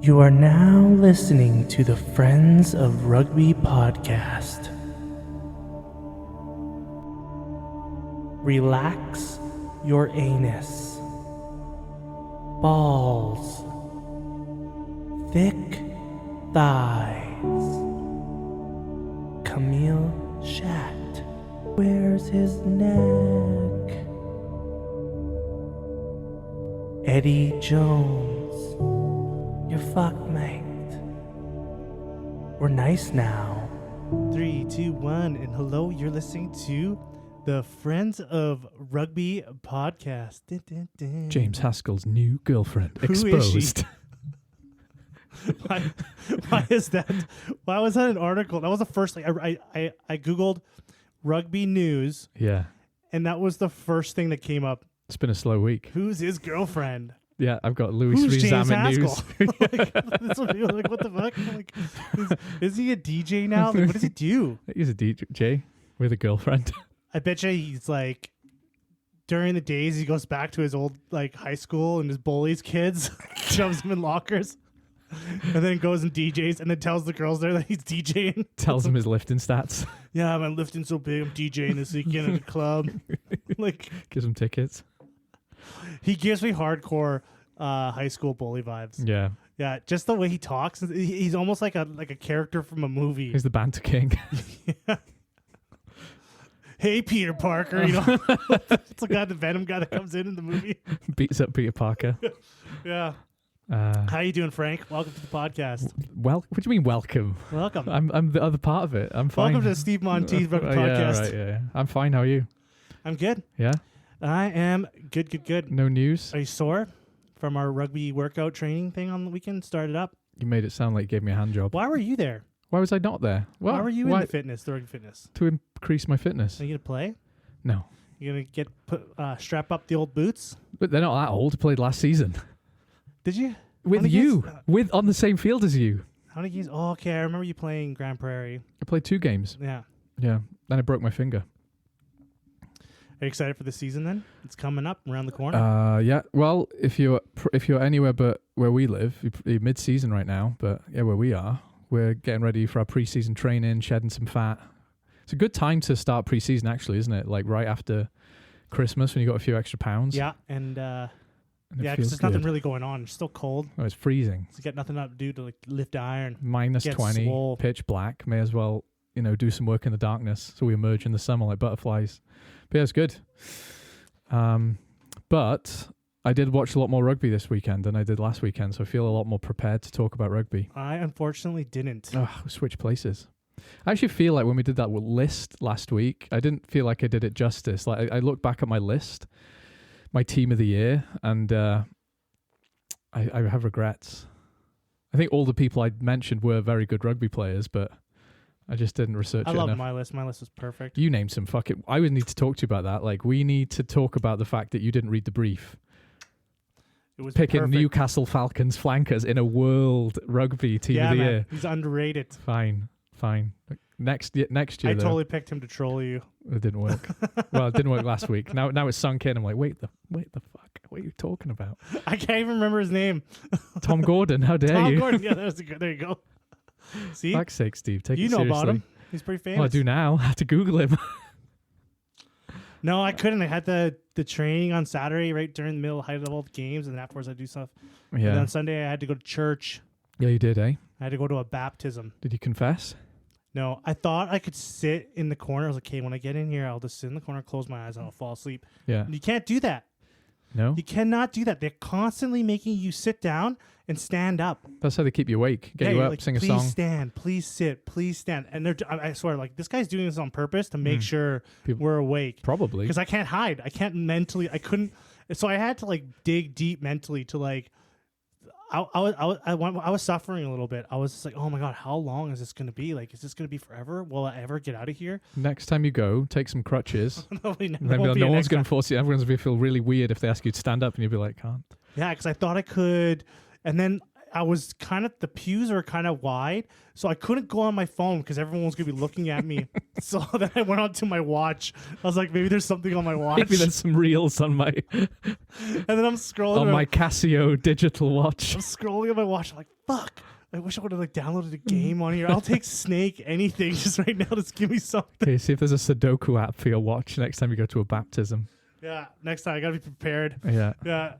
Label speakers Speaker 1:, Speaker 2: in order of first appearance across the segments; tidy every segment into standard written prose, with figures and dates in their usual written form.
Speaker 1: You are now listening to the Friends of Rugby podcast. Relax your anus. Balls. Thick thighs. Camille Shat. Where's his neck? Eddie Jones. You're fucked, mate. We're nice now.
Speaker 2: 3, 2, 1, and hello, you're listening to the Friends of Rugby podcast. Dun, dun, dun.
Speaker 3: James Haskell's new girlfriend
Speaker 2: Who is
Speaker 3: exposed.
Speaker 2: she? Why is that? Why was that an article? That was the first thing. I Googled rugby news,
Speaker 3: Yeah,
Speaker 2: and that was the first thing that came up.
Speaker 3: it's been a slow week.
Speaker 2: Who's his girlfriend?
Speaker 3: Yeah, I've got Louis
Speaker 2: Who's James
Speaker 3: Rezamet news.
Speaker 2: Haskell? This will be like, what the fuck? I'm like, is he a DJ now? Like, what does he do?
Speaker 3: He's a DJ with a girlfriend.
Speaker 2: I bet you he's like, during the days he goes back to his old like high school and his bullies kids, shoves them in lockers, and then goes and DJs, and then tells the girls there that he's DJing.
Speaker 3: Tells him his lifting stats.
Speaker 2: Yeah, I'm lifting so big, I'm DJing this weekend at the club. Like,
Speaker 3: Gives him tickets.
Speaker 2: he gives me hardcore high school bully vibes.
Speaker 3: Yeah,
Speaker 2: Yeah, just the way he talks, he's almost like a character from a movie.
Speaker 3: he's the banter king.
Speaker 2: Yeah. Hey, Peter Parker, you know, it's the guy, the Venom guy that comes in the movie.
Speaker 3: Beats up Peter Parker.
Speaker 2: Yeah. How you doing, Frank? Welcome to the podcast.
Speaker 3: What do you mean welcome?
Speaker 2: Welcome.
Speaker 3: I'm the other part of it. I'm fine.
Speaker 2: Welcome to the Steve Monteith podcast.
Speaker 3: Yeah, right, yeah. I'm fine. How are you?
Speaker 2: I'm good.
Speaker 3: Yeah.
Speaker 2: I am good.
Speaker 3: No news.
Speaker 2: Are you sore from our rugby workout training thing on the weekend? Started up.
Speaker 3: You made it sound like you gave me a hand job.
Speaker 2: Why were you there?
Speaker 3: Why was I not there?
Speaker 2: Why were you in the fitness, the rugby fitness?
Speaker 3: To increase my fitness.
Speaker 2: Are you gonna play?
Speaker 3: No.
Speaker 2: You gonna strap up the old boots?
Speaker 3: But they're not that old. I played last season.
Speaker 2: Did you?
Speaker 3: With
Speaker 2: How many
Speaker 3: you.
Speaker 2: games-
Speaker 3: On the same field as you.
Speaker 2: How many games? Oh, okay. I remember you playing Grand Prairie.
Speaker 3: I played 2 games.
Speaker 2: Yeah.
Speaker 3: Yeah. Then I broke my finger.
Speaker 2: Are you excited for the season then? It's coming up around the corner.
Speaker 3: Yeah. Well, if you're anywhere but where we live, you're mid-season right now. But yeah, where we are, we're getting ready for our pre-season training, shedding some fat. It's a good time to start pre-season, actually, isn't it? Like right after Christmas when you got a few extra pounds.
Speaker 2: Yeah, and
Speaker 3: And it
Speaker 2: yeah, because
Speaker 3: feels
Speaker 2: there's nothing
Speaker 3: good.
Speaker 2: really going on. It's still cold.
Speaker 3: Oh, it's freezing.
Speaker 2: So you got nothing to do to like lift iron.
Speaker 3: Minus
Speaker 2: Get
Speaker 3: 20,
Speaker 2: swole.
Speaker 3: pitch black. May as well, do some work in the darkness so we emerge in the summer like butterflies. But yeah, it's good. But I did watch a lot more rugby this weekend than I did last weekend, so I feel a lot more prepared to talk about rugby.
Speaker 2: I unfortunately didn't.
Speaker 3: Oh, switch places. I actually feel like when we did that list last week, I didn't feel like I did it justice. Like I look back at my list, my team of the year, and I have regrets. I think all the people I mentioned were very good rugby players, but I just didn't research
Speaker 2: I
Speaker 3: it
Speaker 2: love
Speaker 3: enough.
Speaker 2: my list. My list was perfect.
Speaker 3: You named some fucking... I would need to talk to you about that. Like, we need to talk about the fact that you didn't read the brief.
Speaker 2: It was
Speaker 3: Picking
Speaker 2: perfect.
Speaker 3: Newcastle Falcons flankers in a World Rugby team of the
Speaker 2: man.
Speaker 3: year.
Speaker 2: He's underrated.
Speaker 3: Fine. Next year,
Speaker 2: I
Speaker 3: though,
Speaker 2: totally picked him to troll you.
Speaker 3: it didn't work. Well, it didn't work last week. Now it's sunk in. I'm like, wait the fuck? What are you talking about?
Speaker 2: I can't even remember his name.
Speaker 3: Tom Gordon, how dare
Speaker 2: Tom
Speaker 3: you?
Speaker 2: Gordon. Yeah, there you go. See,
Speaker 3: Fuck's sake, Steve. Take
Speaker 2: you
Speaker 3: it
Speaker 2: know
Speaker 3: seriously.
Speaker 2: about him. He's pretty famous.
Speaker 3: Well, I do now. I have to Google him.
Speaker 2: No, I couldn't. I had the training on Saturday right during the middle height of all the games, and then afterwards I do stuff. And then
Speaker 3: Yeah.
Speaker 2: on Sunday I had to go to church.
Speaker 3: Yeah, you did, eh?
Speaker 2: I had to go to a baptism.
Speaker 3: Did you confess?
Speaker 2: No, I thought I could sit in the corner. I was like, okay, when I get in here, I'll just sit in the corner, close my eyes, and I'll fall asleep.
Speaker 3: Yeah.
Speaker 2: You can't do that.
Speaker 3: No?
Speaker 2: You cannot do that. They're constantly making you sit down and stand up.
Speaker 3: That's how they keep you awake. Get you
Speaker 2: you're
Speaker 3: up,
Speaker 2: like,
Speaker 3: sing a
Speaker 2: please
Speaker 3: song.
Speaker 2: stand, please sit, please stand. And I swear, like, this guy's doing this on purpose to make sure
Speaker 3: People-
Speaker 2: we're awake.
Speaker 3: Probably.
Speaker 2: Because I can't hide. I can't mentally. I couldn't. So I had to like dig deep mentally to like. I was suffering a little bit. I was just like, oh my god, how long is this going to be? Like, is this going to be forever? Will I ever get out of here?
Speaker 3: Next time you go, take some crutches.
Speaker 2: No,
Speaker 3: And then no one's going to force you. Everyone's going to feel really weird if they ask you to stand up and you'll be like, can't.
Speaker 2: Yeah, because I thought I could, and then I was kind of, the pews are kind of wide, so I couldn't go on my phone because everyone was going to be looking at me. So then I went on to my watch. I was like, maybe there's something on my watch.
Speaker 3: Maybe there's some reels on my
Speaker 2: And then I'm scrolling.
Speaker 3: on my Casio digital watch.
Speaker 2: I'm scrolling on my watch. I'm like, fuck. I wish I would have like downloaded a game on here. I'll take Snake, anything, just right now. Just give me something.
Speaker 3: Okay, see if there's a Sudoku app for your watch next time you go to a baptism.
Speaker 2: Yeah, next time I gotta be prepared.
Speaker 3: Yeah.
Speaker 2: Yeah.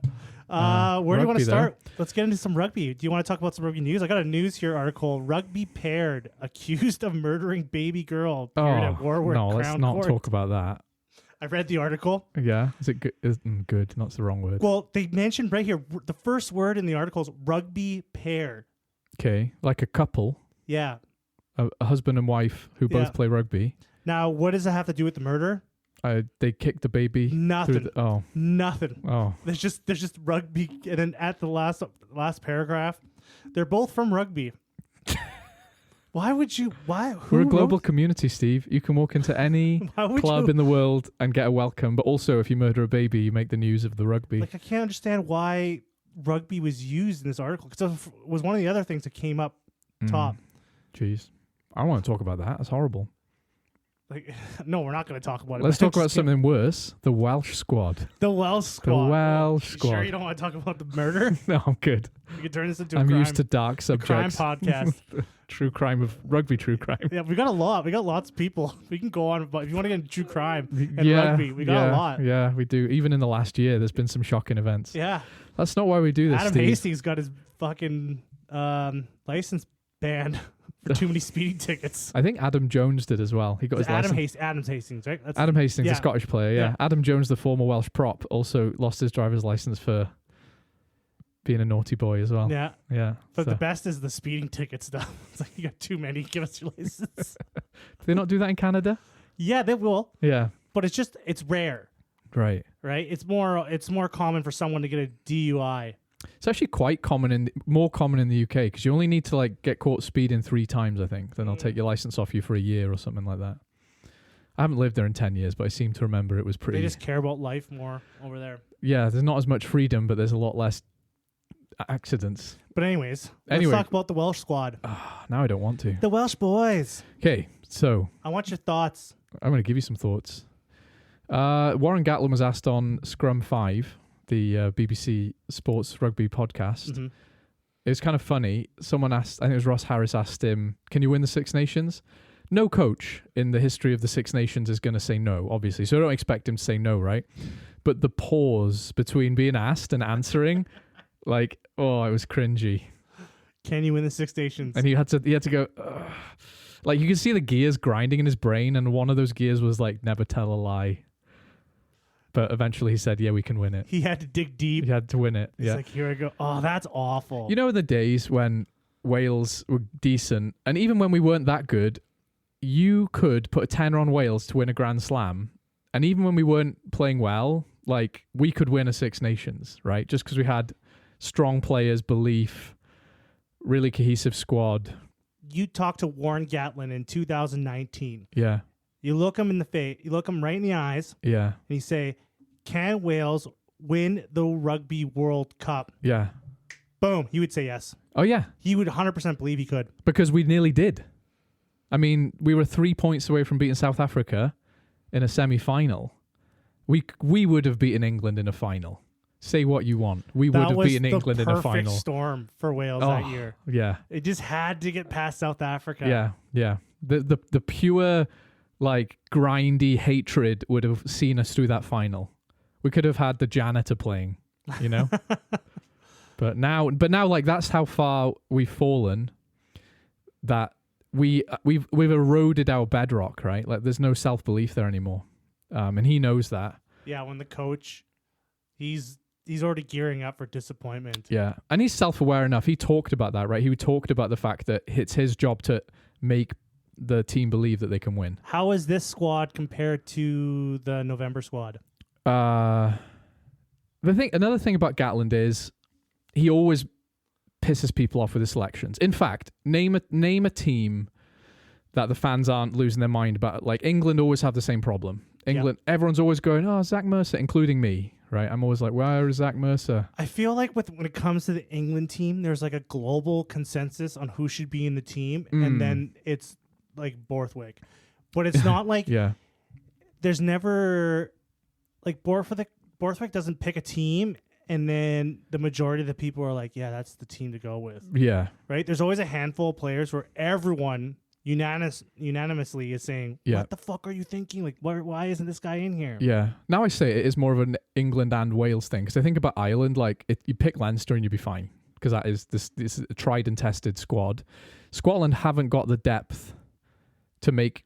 Speaker 2: Where do you want
Speaker 3: rugby
Speaker 2: to start? Let's get into some rugby. Do you want to talk about some rugby news? I got a news here article. Rugby paired accused of murdering baby girl paired at Warwick
Speaker 3: no,
Speaker 2: Crown
Speaker 3: let's not
Speaker 2: Court.
Speaker 3: talk about that.
Speaker 2: I read the article.
Speaker 3: Yeah, is it good? Good. That's the wrong word.
Speaker 2: Well, they mentioned right here the first word in the article is rugby paired.
Speaker 3: Okay, like a couple,
Speaker 2: Yeah.
Speaker 3: a husband and wife who both
Speaker 2: Yeah.
Speaker 3: play rugby.
Speaker 2: Now, what does it have to do with the murder?
Speaker 3: They kicked the baby.
Speaker 2: Nothing.
Speaker 3: Oh,
Speaker 2: Nothing. There's just rugby, and then at the last paragraph, they're both from rugby. Why would you? Why? Who
Speaker 3: we're a global
Speaker 2: wrote-
Speaker 3: community, Steve. You can walk into any
Speaker 2: Why would
Speaker 3: club
Speaker 2: you?
Speaker 3: in the world and get a welcome. But also, if you murder a baby, you make the news of the rugby.
Speaker 2: Like, I can't understand why rugby was used in this article, because it was one of the other things that came up top.
Speaker 3: Jeez, I don't want to talk about that. That's horrible.
Speaker 2: Like, no, we're not going to talk about it.
Speaker 3: Let's
Speaker 2: but
Speaker 3: talk about something worse. The Welsh squad.
Speaker 2: The Welsh squad.
Speaker 3: Welsh
Speaker 2: You
Speaker 3: squad.
Speaker 2: Sure, you don't want to talk about the murder?
Speaker 3: No, I'm good.
Speaker 2: We can turn this into a
Speaker 3: I'm
Speaker 2: crime,
Speaker 3: used to dark
Speaker 2: crime
Speaker 3: subjects.
Speaker 2: podcast.
Speaker 3: True crime of rugby. True crime.
Speaker 2: Yeah, we got a lot. We got lots of people. We can go on, but if you want to get into true crime and
Speaker 3: yeah,
Speaker 2: rugby, we got a lot.
Speaker 3: Yeah, we do. Even in the last year, there's been some shocking events.
Speaker 2: Yeah.
Speaker 3: That's not why we do this,
Speaker 2: Adam
Speaker 3: Steve.
Speaker 2: Hastings got his fucking license banned for too many speeding tickets.
Speaker 3: I think Adam Jones did as well. He got his license.
Speaker 2: Adam's Hastings, right? That's
Speaker 3: Adam Hastings,
Speaker 2: yeah.
Speaker 3: a Scottish player, yeah.
Speaker 2: Yeah.
Speaker 3: Adam Jones, the former Welsh prop, also lost his driver's license for being a naughty boy as well.
Speaker 2: Yeah.
Speaker 3: Yeah.
Speaker 2: But
Speaker 3: so-
Speaker 2: the best is the speeding ticket stuff. It's like, you got too many. Give us your license.
Speaker 3: Do they not do that in Canada?
Speaker 2: Yeah, they will.
Speaker 3: Yeah.
Speaker 2: But it's rare,
Speaker 3: Right.
Speaker 2: right? It's more common for someone to get a DUI.
Speaker 3: It's actually quite common more common in the UK because you only need to like get caught speeding 3 times, I think. Then they'll take your license off you for a year or something like that. I haven't lived there in 10 years, but I seem to remember it was pretty.
Speaker 2: They just care about life more over there.
Speaker 3: Yeah, there's not as much freedom, but there's a lot less accidents.
Speaker 2: But anyways,
Speaker 3: Anyway.
Speaker 2: let's talk about the Welsh squad.
Speaker 3: Now I don't want to.
Speaker 2: The Welsh boys.
Speaker 3: Okay, so
Speaker 2: I want your thoughts.
Speaker 3: I'm going to give you some thoughts. Warren Gatland was asked on Scrum 5, the BBC Sports Rugby podcast.
Speaker 2: Mhm.
Speaker 3: It was kind of funny. Someone asked, I think it was Ross Harris asked him, can you win the Six Nations? No coach in the history of the Six Nations is going to say no, obviously. So I don't expect him to say no, right? But the pause between being asked and answering, like, oh, it was cringy.
Speaker 2: Can you win the Six Nations?
Speaker 3: And he had to go, ugh. Like you could see the gears grinding in his brain, and one of those gears was like, never tell a lie. But eventually he said, yeah, we can win it.
Speaker 2: He had to dig deep.
Speaker 3: He had to win it.
Speaker 2: He's
Speaker 3: Yeah.
Speaker 2: like, here I go. Oh, that's awful.
Speaker 3: You know, in the days when Wales were decent, and even when we weren't that good, you could put a tenner on Wales to win a Grand Slam. And even when we weren't playing well, like we could win a Six Nations, right? Just because we had strong players, belief, really cohesive squad.
Speaker 2: You talked to Warren Gatland in 2019.
Speaker 3: Yeah.
Speaker 2: You look him in the face. You look him right in the eyes,
Speaker 3: Yeah.
Speaker 2: and you say, "Can Wales win the Rugby World Cup?"
Speaker 3: Yeah.
Speaker 2: Boom. He would say yes.
Speaker 3: Oh, yeah.
Speaker 2: He would 100% believe he could.
Speaker 3: Because we nearly did. I mean, we were 3 points away from beating South Africa in a semi-final. We would have beaten England in a final. Say what you want. We would
Speaker 2: That
Speaker 3: have
Speaker 2: was
Speaker 3: beaten
Speaker 2: the
Speaker 3: England in a
Speaker 2: perfect
Speaker 3: final.
Speaker 2: storm for Wales that year.
Speaker 3: Yeah.
Speaker 2: It just had to get past South Africa.
Speaker 3: Yeah. Yeah. The pure, like, grindy hatred would have seen us through that final. We could have had the janitor playing, you know? But now, like, that's how far we've fallen, that we've eroded our bedrock, right? Like, there's no self-belief there anymore. And he knows that.
Speaker 2: Yeah, when the coach, he's already gearing up for disappointment.
Speaker 3: Yeah. And he's self-aware enough. He talked about that, right? He talked about the fact that it's his job to make the team believe that they can win.
Speaker 2: How is this squad compared to the November squad?
Speaker 3: Another thing about Gatland is he always pisses people off with his selections. In fact, name a team that the fans aren't losing their mind about. Like England always have the same problem. Everyone's always going, oh, Zach Mercer, including me, right? I'm always like, where is Zach Mercer?
Speaker 2: I feel like when it comes to the England team, there's like a global consensus on who should be in the team, and then it's like Borthwick. But it's not like there's never like Borthwick doesn't pick a team, and then the majority of the people are like, yeah, that's the team to go with.
Speaker 3: Yeah.
Speaker 2: Right? There's always a handful of players where everyone unanimously is saying, what the fuck are you thinking? Like, why isn't this guy in here?
Speaker 3: Yeah. Now I say it is more of an England and Wales thing, because I think about Ireland, like you pick Leinster and you'll be fine, because that is this is a tried and tested squad. Scotland haven't got the depth to make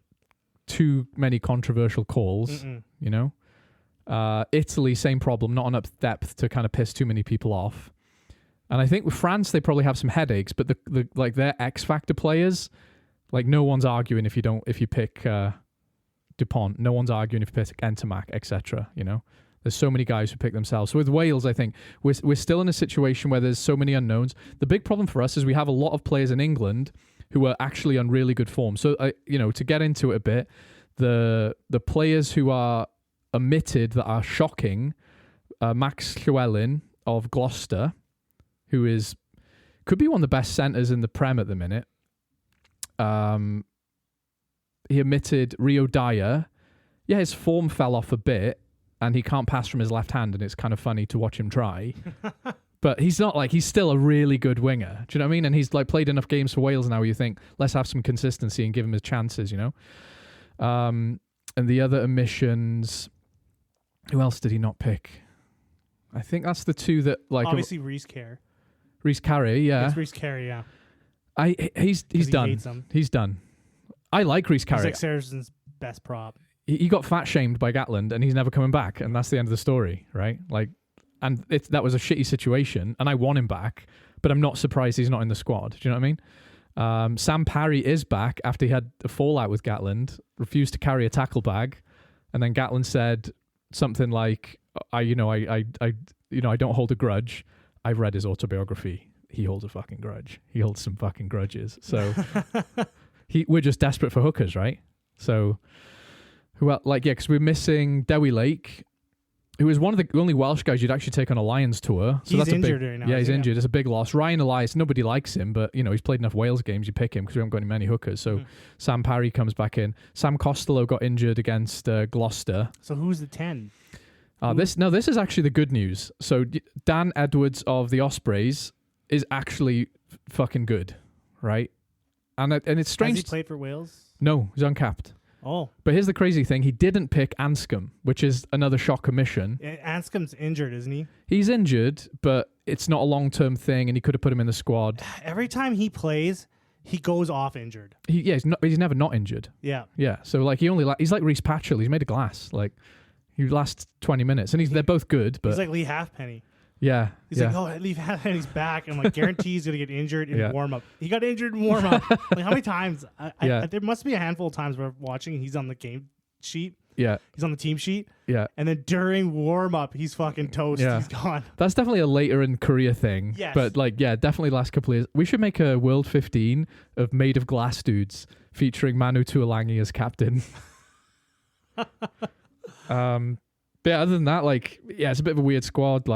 Speaker 3: too many controversial calls, you know. Italy, same problem, not enough depth to kind of piss too many people off. And I think with France, they probably have some headaches, but the like their X Factor players, like no one's arguing if you pick Dupont, no one's arguing if you pick Entermac, etc. You know, there's so many guys who pick themselves. So with Wales, I think we're still in a situation where there's so many unknowns. The big problem for us is we have a lot of players in England who are actually on really good form. So you know, to get into it a bit, the players who are omitted that are shocking, Max Llewellyn of Gloucester, who could be one of the best centres in the Prem at the minute. He omitted Rio Dyer. Yeah, his form fell off a bit, and he can't pass from his left hand, and it's kind of funny to watch him try. But he's still a really good winger. Do you know what I mean? And he's like played enough games for Wales now where you think, let's have some consistency and give him his chances, you know? And the other omissions, who else did he not pick? I think that's the two that like
Speaker 2: obviously Rhys Carey.
Speaker 3: Rhys Carey, yeah.
Speaker 2: It's Rhys Carey, yeah.
Speaker 3: He's done.
Speaker 2: Hates him.
Speaker 3: He's done. I like Rhys Carey.
Speaker 2: He's like Saracens' best prop.
Speaker 3: He got fat shamed by Gatland, and he's never coming back, and that's the end of the story, right? Like, and that was a shitty situation, and I want him back, but I'm not surprised he's not in the squad. Do you know what I mean? Sam Parry is back after he had a fallout with Gatland, refused to carry a tackle bag, and then Gatland said something like, I don't hold a grudge. I've read his autobiography. He holds a fucking grudge. He holds some fucking grudges. So we're just desperate for hookers, right? So because we're missing Dewi Lake, who is one of the only Welsh guys you'd actually take on a Lions tour. So
Speaker 2: he's injured right now.
Speaker 3: Yeah, he's injured. It's a big loss. Ryan Elias, nobody likes him, but you know he's played enough Wales games. You pick him because we haven't got any many hookers. So Sam Parry comes back in. Sam Costello got injured against Gloucester.
Speaker 2: So who's the 10?
Speaker 3: This is actually the good news. So Dan Edwards of the Ospreys is actually fucking good, right? And it's strange.
Speaker 2: Has he played for Wales?
Speaker 3: No, he's uncapped.
Speaker 2: Oh.
Speaker 3: But here's the crazy thing. He didn't pick Anscombe, which is another shock omission.
Speaker 2: Anscombe's injured, isn't he?
Speaker 3: He's injured, but it's not a long-term thing, and he could have put him in the squad.
Speaker 2: Every time he plays, he goes off injured.
Speaker 3: He's never not injured.
Speaker 2: Yeah.
Speaker 3: Yeah, so like he's like Reece Patchell. He's made of glass. Like, he lasts 20 minutes, and they're both good. But
Speaker 2: he's like Lee Halfpenny.
Speaker 3: Yeah.
Speaker 2: He's like, oh, Lee Halfpenny's back. I'm like, guarantee he's going to get injured in warm-up. He got injured in warm-up. Like, how many times? There must be a handful of times where I'm watching, he's on the game sheet.
Speaker 3: Yeah.
Speaker 2: He's on the team sheet.
Speaker 3: Yeah.
Speaker 2: And then during warm-up, he's fucking toast. Yeah. He's gone.
Speaker 3: That's definitely a later in career thing.
Speaker 2: Yes.
Speaker 3: But, definitely last couple of years. We should make a World 15 of made of glass dudes featuring Manu Tuolangi as captain. But yeah, other than that, it's a bit of a weird squad.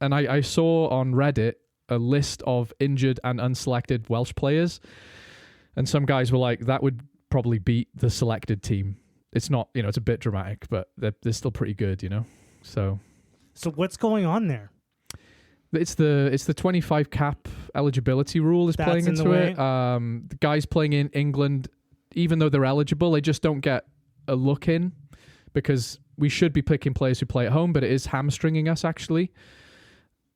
Speaker 3: And I saw on Reddit a list of injured and unselected Welsh players, and some guys were like, that would probably beat the selected team. It's not, it's a bit dramatic, but they're still pretty good, So
Speaker 2: what's going on there?
Speaker 3: It's the 25 cap eligibility rule is playing into it. The guys playing in England, even though they're eligible, they just don't get a look in because we should be picking players who play at home, but it is hamstringing us, actually.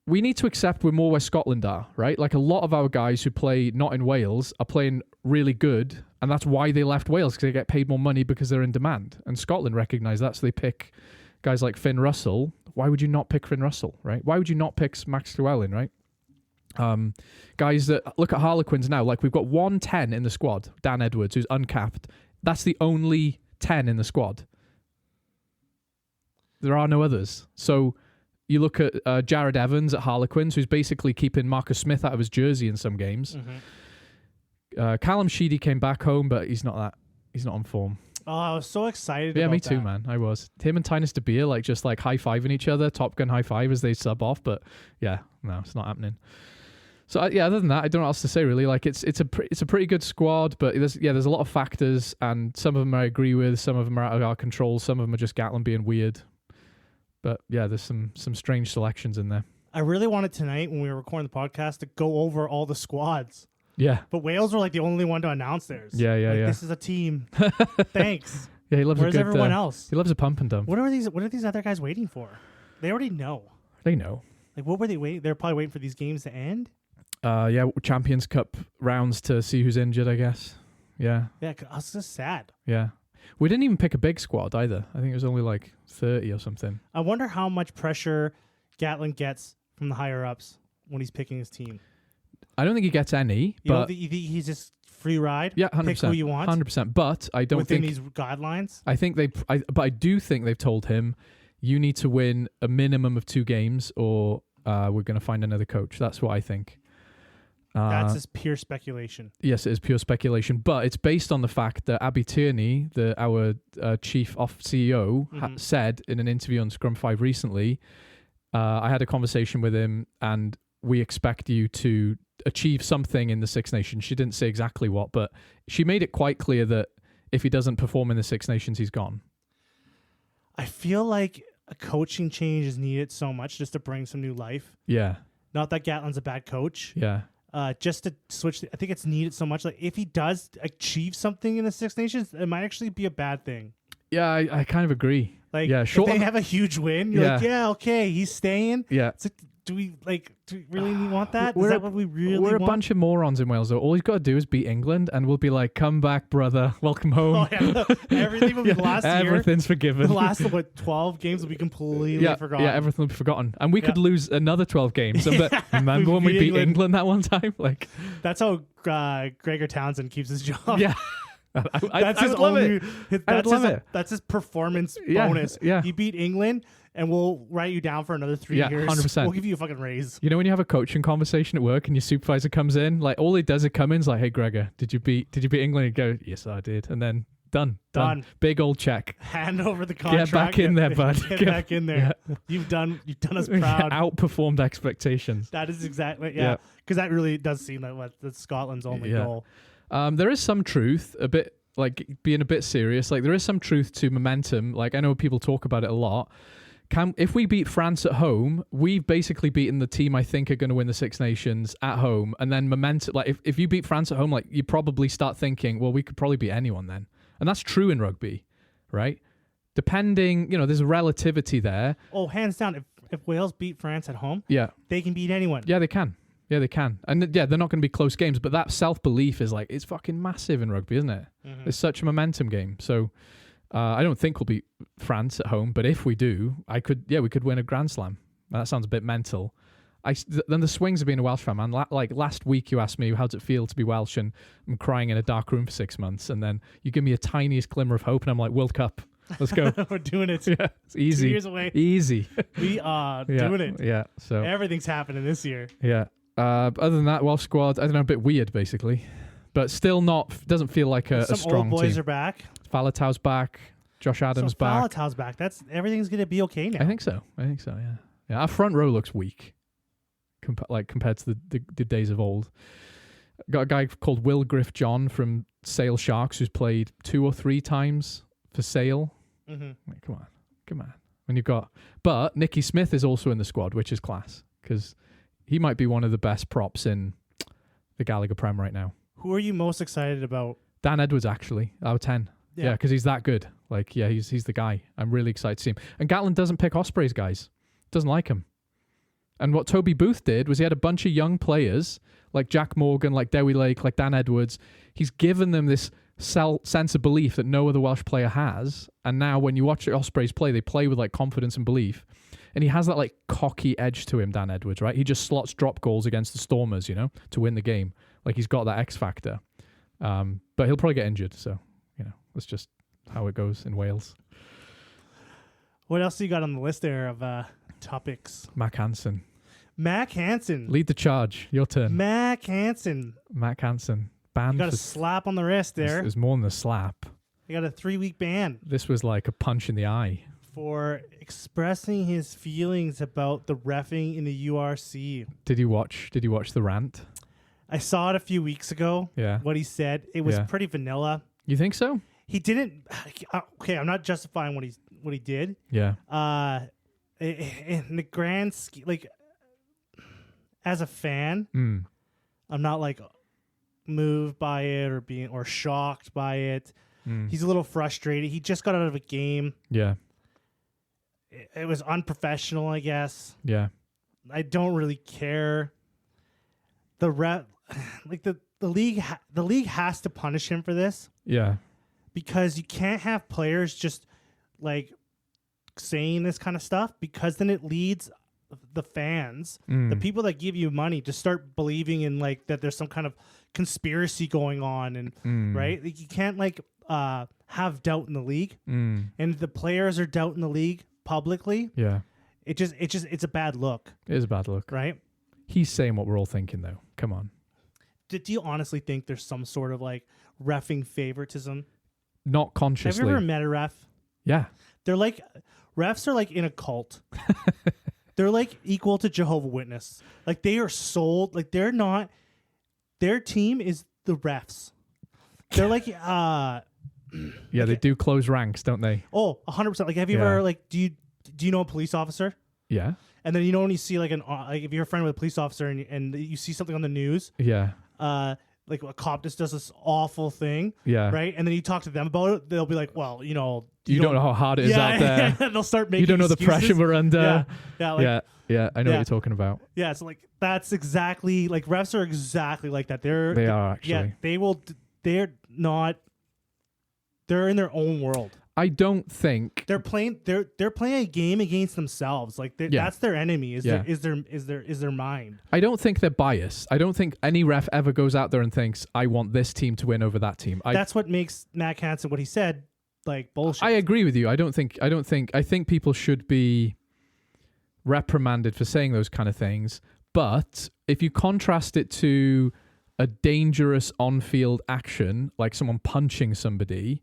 Speaker 3: We need to accept we're more where Scotland are, right? Like, a lot of our guys who play not in Wales are playing really good, and that's why they left Wales, because they get paid more money because they're in demand. And Scotland recognise that, so they pick guys like Finn Russell. Why would you not pick Finn Russell, right? Why would you not pick Max Llewellyn, right? Guys that look at Harlequins now, we've got 110 in the squad, Dan Edwards, who's uncapped. That's the only 10 in the squad. There are no others. So you look at Jared Evans at Harlequins, who's basically keeping Marcus Smith out of his jersey in some games. Mm-hmm. Callum Sheedy came back home, but he's not on form.
Speaker 2: Oh, I was so excited.
Speaker 3: Yeah,
Speaker 2: about
Speaker 3: me too,
Speaker 2: that.
Speaker 3: man. I was. Him and Tynus De Beer, like, just like high-fiving each other, Top Gun high five as they sub off. But yeah, no, it's not happening. So yeah, other than that, I don't know what else to say really. Like it's a pretty good squad, but there's a lot of factors, and some of them I agree with, some of them are out of our control, some of them are just Gatland being weird. But yeah, there's some strange selections in there.
Speaker 2: I really wanted tonight when we were recording the podcast to go over all the squads,
Speaker 3: Yeah,
Speaker 2: but Wales were like the only one to announce theirs.
Speaker 3: yeah.
Speaker 2: This is a team. Thanks.
Speaker 3: Yeah, he loves
Speaker 2: Where's
Speaker 3: a good.
Speaker 2: everyone else?
Speaker 3: He loves a pump and dump.
Speaker 2: What are these other guys waiting for? They already know.
Speaker 3: They know.
Speaker 2: Like, what were they waiting? They're probably waiting for these games to end.
Speaker 3: Yeah, Champions Cup rounds to see who's injured, I guess. Yeah,
Speaker 2: Yeah, I was just sad.
Speaker 3: yeah. We didn't even pick a big squad either. I think it was only like 30 or something.
Speaker 2: I wonder how much pressure Gatland gets from the higher ups when he's picking his team.
Speaker 3: I don't think he gets any,
Speaker 2: You
Speaker 3: but
Speaker 2: think he's just free ride?
Speaker 3: yeah, 100%.
Speaker 2: Pick who you want
Speaker 3: 100%. But I don't
Speaker 2: within
Speaker 3: think
Speaker 2: these guidelines.
Speaker 3: I think but I do think they've told him you need to win a minimum of 2 games, or we're going to find another coach. That's what I think.
Speaker 2: That's just pure speculation.
Speaker 3: Yes, it is pure speculation, but it's based on the fact that Abby Tierney, our chief CEO, said in an interview on Scrum 5 recently, I had a conversation with him, and we expect you to achieve something in the Six Nations. She didn't say exactly what, but she made it quite clear that if he doesn't perform in the Six Nations, he's gone.
Speaker 2: I feel like a coaching change is needed so much just to bring some new life.
Speaker 3: Yeah,
Speaker 2: Not that Gatland's a bad coach.
Speaker 3: yeah.
Speaker 2: Just to switch, I think it's needed so much. Like, if he does achieve something in the Six Nations, it might actually be a bad thing.
Speaker 3: Yeah, I kind of agree.
Speaker 2: Like,
Speaker 3: yeah,
Speaker 2: if
Speaker 3: short
Speaker 2: they
Speaker 3: of-
Speaker 2: have a huge win, you're like,
Speaker 3: Yeah.
Speaker 2: yeah, okay, he's staying.
Speaker 3: Yeah.
Speaker 2: It's like, do we really want that?
Speaker 3: We're
Speaker 2: Is
Speaker 3: a-
Speaker 2: that what we really
Speaker 3: We're
Speaker 2: want?
Speaker 3: a bunch of morons in Wales, though. All he's got to do is beat England, and we'll be like, come back, brother. Welcome home.
Speaker 2: Oh, yeah. Everything will be last year.
Speaker 3: Everything's forgiven.
Speaker 2: The last, 12 games will be completely forgotten.
Speaker 3: Yeah, everything will be forgotten. And we could
Speaker 2: Yeah.
Speaker 3: lose another 12 games. But remember when we beat England that one time? Like,
Speaker 2: That's how Gregor Townsend keeps his job.
Speaker 3: yeah.
Speaker 2: That's
Speaker 3: I
Speaker 2: his
Speaker 3: would love
Speaker 2: only.
Speaker 3: it.
Speaker 2: That's
Speaker 3: I would love it.
Speaker 2: That's his performance
Speaker 3: Yeah,
Speaker 2: bonus.
Speaker 3: yeah.
Speaker 2: He beat England, and we'll write you down for another 3
Speaker 3: Yeah,
Speaker 2: years.
Speaker 3: 100%.
Speaker 2: We'll give you a fucking raise.
Speaker 3: You know when you have a coaching conversation at work and your supervisor comes in, like all he does is come in, is like, "Hey Gregor, did you beat England?" And you go, "Yes, I did," and then done.
Speaker 2: Done.
Speaker 3: Big old check.
Speaker 2: Hand over the contract.
Speaker 3: Get back in there, bud.
Speaker 2: Get back in there.
Speaker 3: Yeah.
Speaker 2: You've done us proud.
Speaker 3: Outperformed expectations.
Speaker 2: That is exactly
Speaker 3: Yeah.
Speaker 2: because that really does seem like that's Scotland's only
Speaker 3: Yeah.
Speaker 2: goal.
Speaker 3: There is some truth, a bit like being a bit serious. Like there is some truth to momentum. Like I know people talk about it a lot. If we beat France at home, we've basically beaten the team I think are going to win the Six Nations at home. And then momentum, like if you beat France at home, like you probably start thinking, well, we could probably beat anyone then. And that's true in rugby, right? Depending, there's a relativity there.
Speaker 2: Oh, hands down, if Wales beat France at home,
Speaker 3: Yeah.
Speaker 2: they can beat anyone.
Speaker 3: Yeah, they can. Yeah, they can. And yeah, they're not going to be close games, but that self-belief is like, it's fucking massive in rugby, isn't it?
Speaker 2: Mhm.
Speaker 3: It's such a momentum game. So I don't think we'll beat France at home, but if we do, we could win a Grand Slam. That sounds a bit mental. Then the swings of being a Welsh fan, man. Like last week, you asked me, how does it feel to be Welsh? And I'm crying in a dark room for 6 months. And then you give me a tiniest glimmer of hope, and I'm like, World Cup. Let's go.
Speaker 2: We're doing it.
Speaker 3: Yeah, it's easy.
Speaker 2: 2 years away.
Speaker 3: Easy.
Speaker 2: We are
Speaker 3: Yeah,
Speaker 2: doing it.
Speaker 3: Yeah. So
Speaker 2: Everything's happening this year.
Speaker 3: yeah. Other than that, Welsh squad, I don't know, a bit weird basically, but still doesn't feel like a
Speaker 2: Some
Speaker 3: strong
Speaker 2: old boys
Speaker 3: team.
Speaker 2: are back.
Speaker 3: Falatau's back. Josh Adams back.
Speaker 2: Falatau's back. Everything's gonna be okay now.
Speaker 3: I think so. Yeah. Yeah. Our front row looks weak, compared to the days of old. Got a guy called Will Griff John from Sale Sharks who's played 2 or 3 times for Sale.
Speaker 2: Mm-hmm.
Speaker 3: Like, come on. But Nicky Smith is also in the squad, which is class because he might be one of the best props in the Gallagher Prem right now.
Speaker 2: Who are you most excited about?
Speaker 3: Dan Edwards, actually, our 10. Yeah, because he's that good. Like, yeah, he's the guy. I'm really excited to see him. And Gatland doesn't pick Ospreys guys. Doesn't like him. And what Toby Booth did was he had a bunch of young players like Jack Morgan, like Dewi Lake, like Dan Edwards. He's given them this sense of belief that no other Welsh player has. And now when you watch the Ospreys play, they play with like confidence and belief. And he has that like cocky edge to him, Dan Edwards, right? He just slots drop goals against the Stormers, to win the game. Like he's got that X factor. But he'll probably get injured. So, that's just how it goes in Wales.
Speaker 2: What else do you got on the list there of topics?
Speaker 3: Mac Hansen.
Speaker 2: Mac Hansen.
Speaker 3: Lead the charge. Your turn.
Speaker 2: Mac Hansen.
Speaker 3: Mac Hansen. Banned
Speaker 2: You got a
Speaker 3: for
Speaker 2: slap on the wrist there.
Speaker 3: There's more than a slap.
Speaker 2: He got a 3-week ban
Speaker 3: This was like a punch in the eye.
Speaker 2: for expressing his feelings about the reffing in the URC.
Speaker 3: Did you watch the rant?
Speaker 2: I saw it a few weeks ago.
Speaker 3: Yeah.
Speaker 2: What he said, it was
Speaker 3: Yeah.
Speaker 2: pretty vanilla.
Speaker 3: You think so?
Speaker 2: He didn't. Okay, I'm not justifying what he did.
Speaker 3: Yeah.
Speaker 2: In the grand scheme, like as a fan,
Speaker 3: Mm.
Speaker 2: I'm not like moved by it or shocked by it.
Speaker 3: Mm.
Speaker 2: He's a little frustrated. He just got out of a game.
Speaker 3: Yeah.
Speaker 2: It was unprofessional, I guess.
Speaker 3: Yeah.
Speaker 2: I don't really care. The league has to punish him for this
Speaker 3: Yeah.
Speaker 2: because you can't have players just like saying this kind of stuff, because then it leads the fans, the people that give you money, to start believing in like that there's some kind of conspiracy going on, and right, like, you can't like have doubt in the league, and if the players are doubting the league publicly,
Speaker 3: Yeah.
Speaker 2: it's a bad look,
Speaker 3: It is a bad look.
Speaker 2: right?
Speaker 3: He's saying what we're all thinking, though. Come on.
Speaker 2: Do you honestly think there's some sort of like reffing favoritism?
Speaker 3: Not consciously.
Speaker 2: Have you ever met a ref?
Speaker 3: Yeah.
Speaker 2: They're like, refs are like in a cult. They're like equal to Jehovah Witness. Like they are sold. Like they're not. Their team is the refs. They're like
Speaker 3: Yeah, they do close ranks, don't they?
Speaker 2: 100%. Like have you ever like do you know a police officer?
Speaker 3: Yeah.
Speaker 2: And then when you see like like if you're a friend with a police officer and you see something on the news,
Speaker 3: Yeah.
Speaker 2: like a cop just does this awful thing,
Speaker 3: Yeah.
Speaker 2: right? And then you talk to them about it, they'll be like, well, you
Speaker 3: don't know how hard it is out there.
Speaker 2: They'll start making
Speaker 3: You don't know
Speaker 2: excuses.
Speaker 3: the pressure we're under.
Speaker 2: Yeah, like,
Speaker 3: Yeah. I know
Speaker 2: Yeah.
Speaker 3: what you're talking about.
Speaker 2: yeah. So like that's exactly like refs are exactly like that.
Speaker 3: They are actually.
Speaker 2: Yeah, they will. They're not. They're in their own world.
Speaker 3: I don't think.
Speaker 2: They're playing. They're playing a game against themselves. Like that's their enemy. Is their mind.
Speaker 3: I don't think they're biased. I don't think any ref ever goes out there and thinks, I want this team to win over that team.
Speaker 2: That's what makes Matt Hansen what he said like bullshit.
Speaker 3: I agree with you. I think people should be reprimanded for saying those kind of things. But if you contrast it to a dangerous on-field action, like someone punching somebody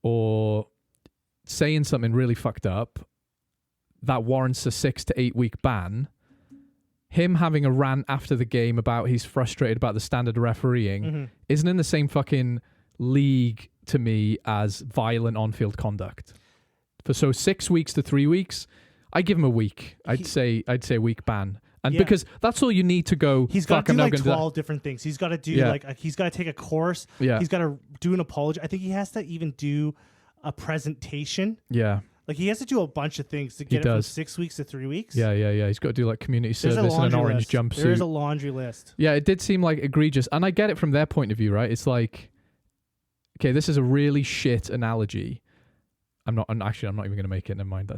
Speaker 3: or saying something really fucked up that warrants a 6 to 8 week ban, him having a rant after the game about he's frustrated about the standard of refereeing isn't in the same fucking league to me as violent on-field conduct. So 6 weeks to 3 weeks, I give him a week. I'd say a week ban. And because that's all you need to go.
Speaker 2: He's got to do like 12 different things. He's got to do he's got to take a course.
Speaker 3: Yeah.
Speaker 2: He's got to do an apology. I think he has to even do a presentation.
Speaker 3: Yeah.
Speaker 2: Like he has to do a bunch of things to get it from 6 weeks to 3 weeks.
Speaker 3: Yeah. He's got to do like community service and an orange jumpsuit.
Speaker 2: There's a laundry list.
Speaker 3: Yeah, it did seem like egregious. And I get it from their point of view, right? It's like, okay, this is a really shit analogy. I'm not even going to make it. Never mind.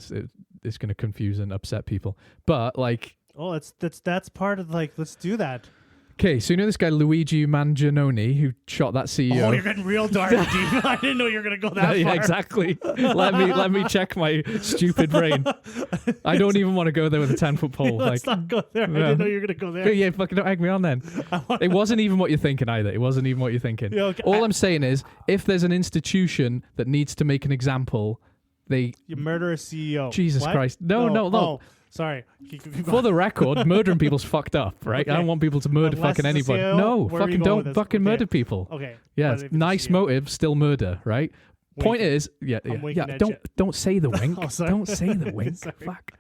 Speaker 3: It's going to confuse and upset people. But like,
Speaker 2: oh, that's part of like, let's do that.
Speaker 3: Okay, so you know this guy Luigi Mangianoni who shot that CEO.
Speaker 2: Oh, you're getting real dark deep. I didn't know you were gonna go that far.
Speaker 3: Yeah, exactly. let me check my stupid brain. I don't even want to go there with a 10-foot pole.
Speaker 2: Let's not go there. I didn't know you were gonna go there.
Speaker 3: Yeah, fucking don't egg me on then. It wasn't even what you're thinking either. It wasn't even what you're thinking.
Speaker 2: Yeah, okay.
Speaker 3: All I'm saying is, if there's an institution that needs to make an example, you
Speaker 2: murder a CEO.
Speaker 3: Jesus
Speaker 2: what?
Speaker 3: Christ. No.
Speaker 2: Oh, sorry.
Speaker 3: For the record, murdering people's fucked up, right?
Speaker 2: Okay.
Speaker 3: I don't want people to murder
Speaker 2: Unless
Speaker 3: fucking
Speaker 2: it's a
Speaker 3: anybody.
Speaker 2: CEO,
Speaker 3: No,
Speaker 2: where are you
Speaker 3: fucking
Speaker 2: going
Speaker 3: don't
Speaker 2: with this?
Speaker 3: fucking
Speaker 2: Okay.
Speaker 3: murder people.
Speaker 2: Okay.
Speaker 3: Yeah,
Speaker 2: But if it's
Speaker 3: nice
Speaker 2: CEO,
Speaker 3: motive, still murder, right? Point
Speaker 2: winking.
Speaker 3: is,
Speaker 2: I'm winking at you.
Speaker 3: don't say the wink.
Speaker 2: Oh, sorry.
Speaker 3: Don't say the wink.
Speaker 2: Sorry.
Speaker 3: Fuck.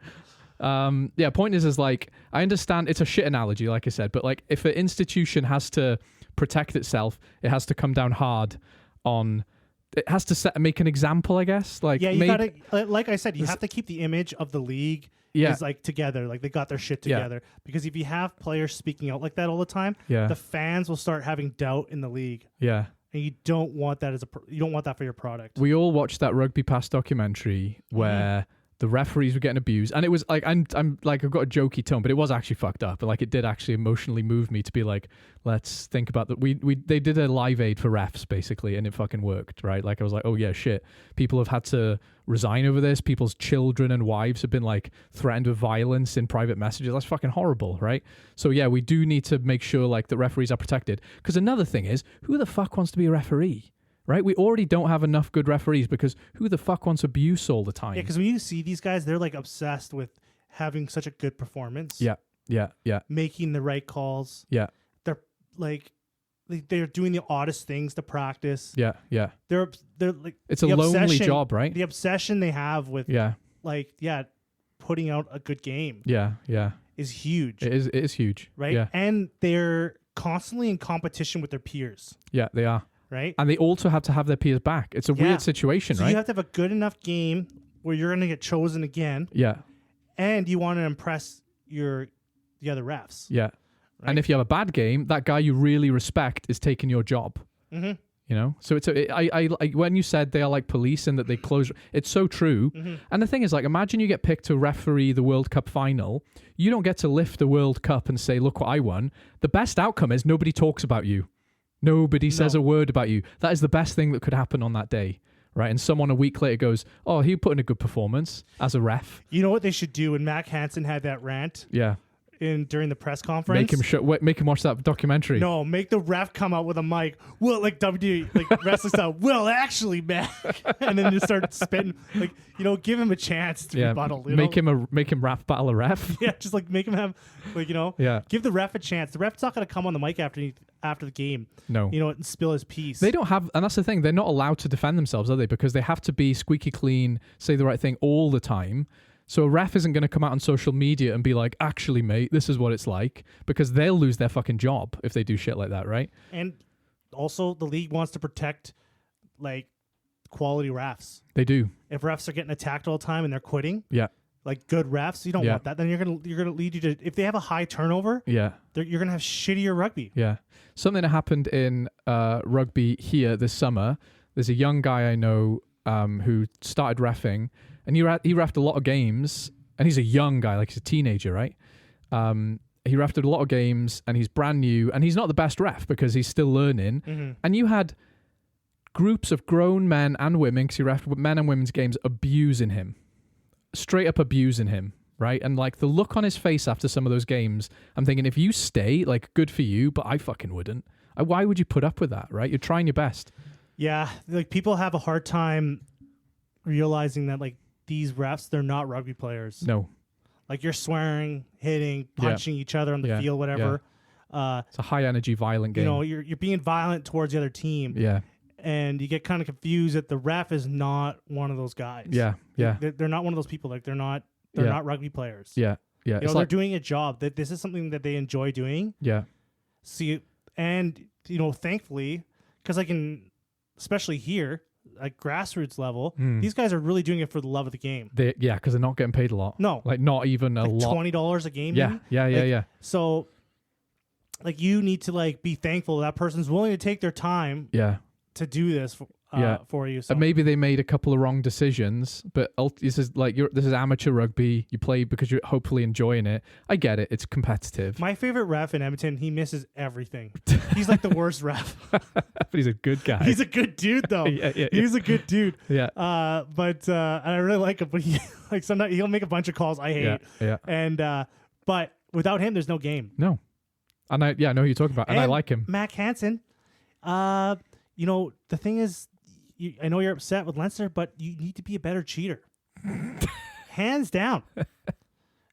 Speaker 3: Point is like, I understand it's a shit analogy, like I said, but like if an institution has to protect itself, it has to come down hard on. It has to make an example, I guess. Like,
Speaker 2: yeah, you gotta. Like I said, you have to keep the image of the league.
Speaker 3: Yeah.
Speaker 2: Is like together, like they got their shit together. Because if you have players speaking out like that all the time, the fans will start having doubt in the league.
Speaker 3: Yeah.
Speaker 2: And you don't want that you don't want that for your product.
Speaker 3: We all watched that Rugby Pass documentary where the referees were getting abused, and it was like I'm like I've got a jokey tone, but it was actually fucked up. But like it did actually emotionally move me to be like, let's think about that. They did a live aid for refs basically, and it fucking worked, right? Like I was like, oh yeah, shit. People have had to resign over this. People's children and wives have been like threatened with violence in private messages. That's fucking horrible, right? So yeah, we do need to make sure like the referees are protected. Because another thing is, who the fuck wants to be a referee? right? We already don't have enough good referees because who the fuck wants abuse all the time?
Speaker 2: Yeah, because when you see these guys, they're like obsessed with having such a good performance.
Speaker 3: Yeah.
Speaker 2: Making the right calls.
Speaker 3: Yeah.
Speaker 2: They're like they're doing the oddest things to practice.
Speaker 3: Yeah.
Speaker 2: They're like
Speaker 3: It's a lonely job, right?
Speaker 2: The obsession they have with putting out a good game.
Speaker 3: Yeah.
Speaker 2: Is huge.
Speaker 3: It is huge.
Speaker 2: Right?
Speaker 3: Yeah.
Speaker 2: And they're constantly in competition with their peers.
Speaker 3: Yeah, they are.
Speaker 2: Right?
Speaker 3: And they also have to have their peers back. It's a weird situation,
Speaker 2: so
Speaker 3: right?
Speaker 2: You have to have a good enough game where you're going to get chosen again.
Speaker 3: Yeah.
Speaker 2: And you want to impress the other refs.
Speaker 3: Yeah. Right? And if you have a bad game, that guy you really respect is taking your job.
Speaker 2: Mm-hmm.
Speaker 3: You know? So I when you said they are like police and that they close, it's so true.
Speaker 2: Mm-hmm.
Speaker 3: And the thing is, like, imagine you get picked to referee the World Cup final. You don't get to lift the World Cup and say, look what I won. The best outcome is nobody talks about you. Nobody says a word about you. That is the best thing that could happen on that day. Right? And someone a week later goes, oh, he put in a good performance as a ref.
Speaker 2: You know what they should do when Mac Hansen had that rant?
Speaker 3: Yeah.
Speaker 2: During the press conference,
Speaker 3: make him watch that documentary.
Speaker 2: No, make the ref come out with a mic. Well, like WWE, like wrestling style. Well, actually, Mac, and then just start spitting. Like, give him a chance to rebuttal.
Speaker 3: Make him rap battle a ref.
Speaker 2: Yeah, just like make him have, give the ref a chance. The ref's not gonna come on the mic after the game.
Speaker 3: No,
Speaker 2: and spill his piece.
Speaker 3: They don't have, and that's the thing. They're not allowed to defend themselves, are they? Because they have to be squeaky clean, say the right thing all the time. So a ref isn't going to come out on social media and be like, actually, mate, this is what it's like, because they'll lose their fucking job if they do shit like that, right?
Speaker 2: And also, the league wants to protect, like, quality refs.
Speaker 3: They do.
Speaker 2: If refs are getting attacked all the time and they're quitting, like good refs, you don't want that. Then you're gonna lead you to, if they have a high turnover, you're gonna have shittier rugby.
Speaker 3: Yeah. Something that happened in rugby here this summer. There's a young guy I know who started reffing. And he reffed a lot of games, and he's a young guy, like he's a teenager, right? He reffed a lot of games, and he's brand new, and he's not the best ref because he's still learning.
Speaker 2: Mm-hmm.
Speaker 3: And you had groups of grown men and women, because he reffed men and women's games, abusing him. Straight up abusing him, right? And like the look on his face after some of those games, I'm thinking, if you stay, like, good for you, but I fucking wouldn't. Why would you put up with that, right? You're trying your best.
Speaker 2: Yeah, like people have a hard time realizing that, like, these refs, they're not rugby players.
Speaker 3: No.
Speaker 2: Like, you're swearing, hitting, punching each other on the field, whatever.
Speaker 3: Yeah. It's a high energy, violent game.
Speaker 2: You're being violent towards the other team.
Speaker 3: Yeah.
Speaker 2: And you get kind of confused that the ref is not one of those guys.
Speaker 3: Yeah. Yeah.
Speaker 2: They're not one of those people. Like, they're not rugby players.
Speaker 3: Yeah. Yeah.
Speaker 2: They're doing a job. That this is something that they enjoy doing.
Speaker 3: Yeah.
Speaker 2: See, and thankfully, because especially here, at grassroots level, these guys are really doing it for the love of the game.
Speaker 3: Because they're not getting paid a lot.
Speaker 2: No.
Speaker 3: Like, not even a lot.
Speaker 2: $20 a game.
Speaker 3: Yeah,
Speaker 2: maybe?
Speaker 3: yeah.
Speaker 2: So, like, you need to, like, be thankful that person's willing to take their time to do this for you. So.
Speaker 3: And maybe they made a couple of wrong decisions, but this is amateur rugby. You play because you're hopefully enjoying it. I get it. It's competitive.
Speaker 2: My favorite ref in Edmonton, he misses everything. He's like the worst ref.
Speaker 3: But he's a good guy.
Speaker 2: He's a good dude, though. He's a good dude.
Speaker 3: Yeah.
Speaker 2: But I really like him. But sometimes he'll make a bunch of calls I hate.
Speaker 3: Yeah.
Speaker 2: And but without him, there's no game.
Speaker 3: No. And I know who you're talking about, and I like him.
Speaker 2: Mac Hansen. The thing is, I know you're upset with Leinster, but you need to be a better cheater. Hands down.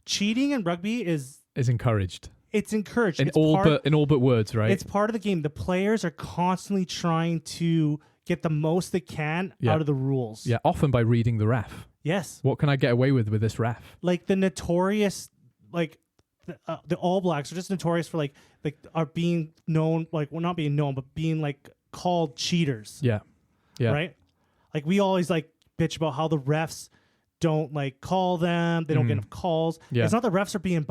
Speaker 2: Cheating in rugby is
Speaker 3: encouraged.
Speaker 2: It's encouraged.
Speaker 3: In all but words, right?
Speaker 2: It's part of the game. The players are constantly trying to get the most they can out of the rules.
Speaker 3: Yeah, often by reading the ref.
Speaker 2: Yes.
Speaker 3: What can I get away with this ref?
Speaker 2: Like the notorious, like the All Blacks are just notorious for like are being known, like, well, not being known, but being like called cheaters.
Speaker 3: Yeah. Yeah.
Speaker 2: Right? Like, we always like bitch about how the refs don't like call them. They don't get enough calls.
Speaker 3: Yeah.
Speaker 2: It's not the refs are being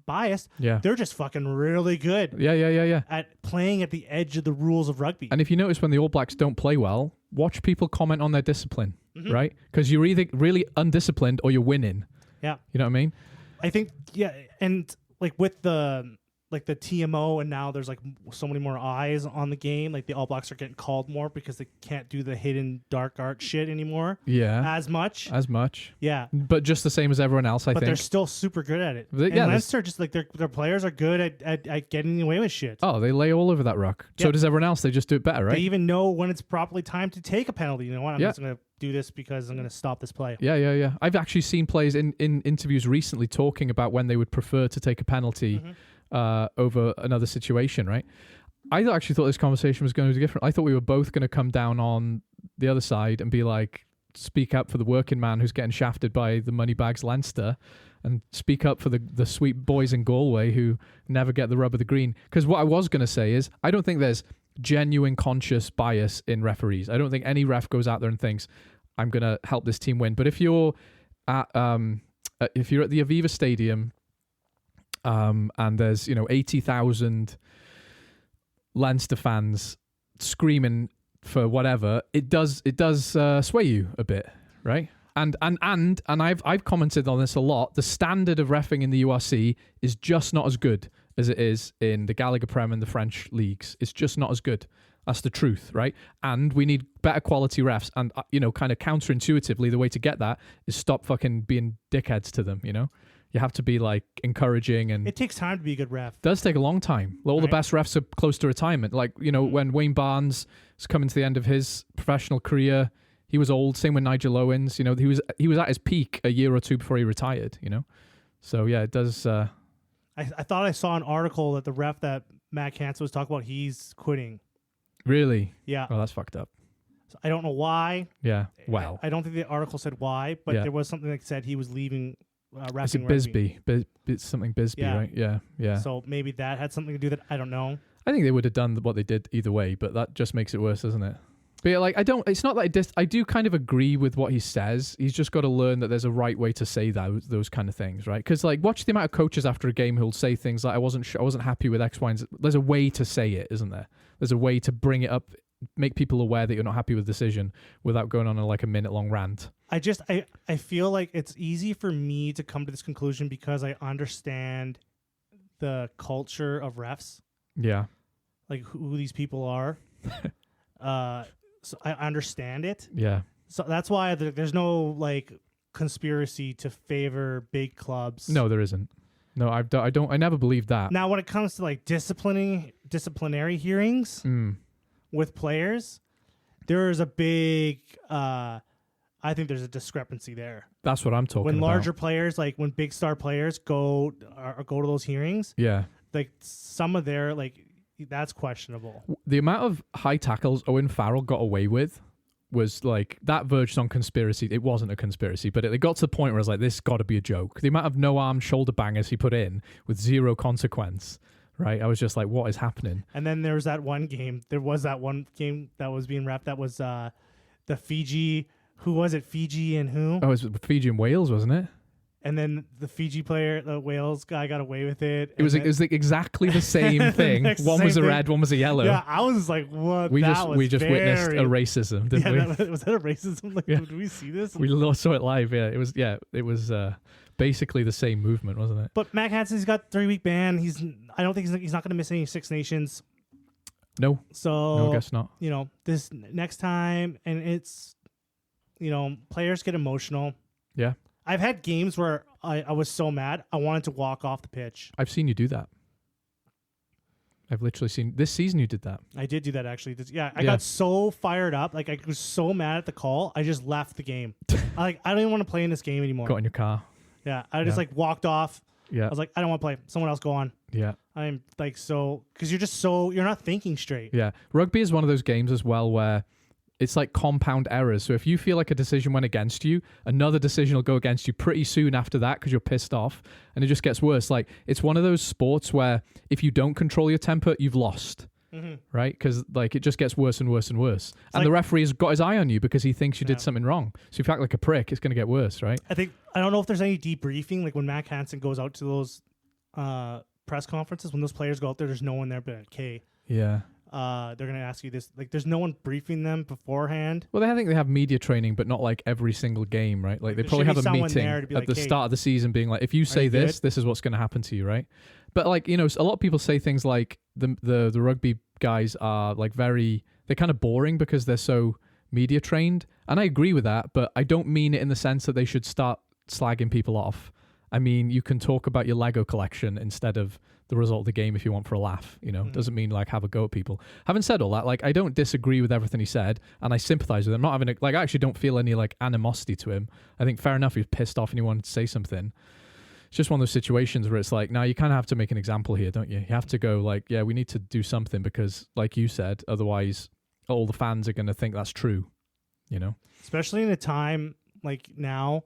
Speaker 2: biased.
Speaker 3: Yeah.
Speaker 2: They're just fucking really good.
Speaker 3: Yeah.
Speaker 2: At playing at the edge of the rules of rugby.
Speaker 3: And if you notice when the All Blacks don't play well, watch people comment on their discipline, right? Because you're either really undisciplined or you're winning.
Speaker 2: Yeah.
Speaker 3: You know what I mean?
Speaker 2: I think, and like with the like the TMO, and now there's like so many more eyes on the game. Like the All Blacks are getting called more because they can't do the hidden dark art shit anymore.
Speaker 3: Yeah.
Speaker 2: As much.
Speaker 3: Yeah. But just the same as everyone else, I think.
Speaker 2: But they're still super good at it. And Leinster, just like their players are good at getting away with shit.
Speaker 3: Oh, they lay all over that ruck. So does everyone else. They just do it better, right?
Speaker 2: They even know when it's properly time to take a penalty. You know what? I'm just going to do this because I'm going to stop this play.
Speaker 3: Yeah. I've actually seen players in interviews recently talking about when they would prefer to take a penalty over another situation, right? I actually thought this conversation was going to be different. I thought we were both going to come down on the other side and be like, speak up for the working man who's getting shafted by the moneybags Leinster, and speak up for the sweet boys in Galway who never get the rub of the green. Because what I was going to say is, I don't think there's genuine conscious bias in referees. I don't think any ref goes out there and thinks, I'm going to help this team win. But if you're at the Aviva Stadium, and there's 80,000 Leinster fans screaming for whatever, it does sway you a bit, right? And I've commented on this a lot. The standard of reffing in the URC is just not as good as it is in the Gallagher Prem and the French leagues. It's just not as good. That's the truth, right? And we need better quality refs. And kind of counterintuitively, the way to get that is stop fucking being dickheads to them. You have to be like encouraging, and
Speaker 2: it takes time to be a good ref.
Speaker 3: It does take a long time. All the best refs are close to retirement. Like, when Wayne Barnes is coming to the end of his professional career, he was old. Same with Nigel Owens. He was at his peak a year or two before he retired. So yeah, it does.
Speaker 2: I thought I saw an article that the ref that Matt Hansen was talking about, he's quitting.
Speaker 3: Really?
Speaker 2: Yeah.
Speaker 3: Oh, that's fucked up.
Speaker 2: So I don't know why.
Speaker 3: Yeah. Well,
Speaker 2: I don't think the article said why, but there was something that said he was leaving.
Speaker 3: Is it Bisbee? It's something Bisbee, right? Yeah.
Speaker 2: So maybe that had something to do with it. I don't know.
Speaker 3: I think they would have done what they did either way, but that just makes it worse, doesn't it? But yeah, it's not that I do kind of agree with what he says. He's just got to learn that there's a right way to say those kind of things, right? Because watch the amount of coaches after a game who'll say things like, I wasn't happy with X, Y, and Z. There's a way to say it, isn't there? There's a way to bring it up, make people aware that you're not happy with the decision without going on a minute-long rant.
Speaker 2: I feel like it's easy for me to come to this conclusion because I understand the culture of refs.
Speaker 3: Yeah.
Speaker 2: Like who these people are. So I understand it.
Speaker 3: Yeah.
Speaker 2: So that's why there's no conspiracy to favor big clubs.
Speaker 3: No, there isn't. No, I never believed that.
Speaker 2: Now, when it comes to disciplinary hearings with players, there is a big, I think there's a discrepancy there.
Speaker 3: That's what I'm talking about.
Speaker 2: When larger players, when big star players go to those hearings, some of their that's questionable.
Speaker 3: The amount of high tackles Owen Farrell got away with was that verged on conspiracy. It wasn't a conspiracy, but it got to the point where I was like, this got to be a joke. The amount of no-arm shoulder bangers he put in with zero consequence, right? I was just like, what is happening?
Speaker 2: And then there was that one game. There was that one game that was being wrapped. That was the Fiji. Who was it? Fiji and who?
Speaker 3: Oh, it was Fiji and Wales, wasn't it?
Speaker 2: And then the Fiji player, the Wales guy, got away with it.
Speaker 3: It was exactly the same thing. One was a red, one was a yellow.
Speaker 2: Yeah, I was like, what?
Speaker 3: We just witnessed a racism, didn't we?
Speaker 2: Was that a racism? Did we see this?
Speaker 3: We saw it live. Yeah, it was basically the same movement, wasn't it?
Speaker 2: But Matt Hansen's got 3-week ban. I don't think he's not going to miss any Six Nations.
Speaker 3: No.
Speaker 2: So
Speaker 3: no, I guess not.
Speaker 2: This next time, and it's players get emotional.
Speaker 3: Yeah.
Speaker 2: I've had games where I was so mad I wanted to walk off the pitch.
Speaker 3: I've seen you do that. I've literally seen this season you did that.
Speaker 2: I did do that actually. I got so fired up. I was so mad at the call. I just left the game. I don't even want to play in this game anymore.
Speaker 3: Got in your car.
Speaker 2: Yeah. I just walked off.
Speaker 3: Yeah.
Speaker 2: I was like, I don't want to play. Someone else go on.
Speaker 3: Yeah.
Speaker 2: I'm because you're not thinking straight.
Speaker 3: Yeah. Rugby is one of those games as well where it's like compound errors. So if you feel like a decision went against you, another decision will go against you pretty soon after that because you're pissed off, and it just gets worse. It's one of those sports where if you don't control your temper, you've lost, right? Because it just gets worse and worse and worse. And the referee has got his eye on you because he thinks you did something wrong. So if you act like a prick, it's going to get worse, right?
Speaker 2: I don't know if there's any debriefing, when Matt Hansen goes out to those press conferences, when those players go out there, there's no one there but okay.
Speaker 3: Yeah.
Speaker 2: they're gonna ask you this. Like, there's no one briefing them beforehand.
Speaker 3: Well, I think they have media training, but not like every single game, right? Like they
Speaker 2: There
Speaker 3: probably
Speaker 2: should
Speaker 3: have
Speaker 2: be
Speaker 3: a
Speaker 2: someone
Speaker 3: meeting
Speaker 2: there to be
Speaker 3: at
Speaker 2: like,
Speaker 3: the
Speaker 2: "Hey,
Speaker 3: start of the season, being like, if you say
Speaker 2: you
Speaker 3: this,
Speaker 2: good?"
Speaker 3: this is what's going to happen to you, right? But like, you know, a lot of people say things like the rugby guys are like they're kind of boring because they're so media trained, and I agree with that. But I don't mean it in the sense that they should start slagging people off. I mean, you can talk about your Lego collection instead of the result of the game if you want for a laugh, you know. Doesn't mean like have a go at people. Having said all that, like I don't disagree with everything he said, and I sympathize with him. Not having I actually don't feel any like animosity to him. I think fair enough, he was pissed off and he wanted to say something. It's just one of those situations where it's like, now you kind of have to make an example here, don't you? You have to go like, yeah, we need to do something because, like you said, otherwise all the fans are going to think that's true, you know.
Speaker 2: Especially in a time like now,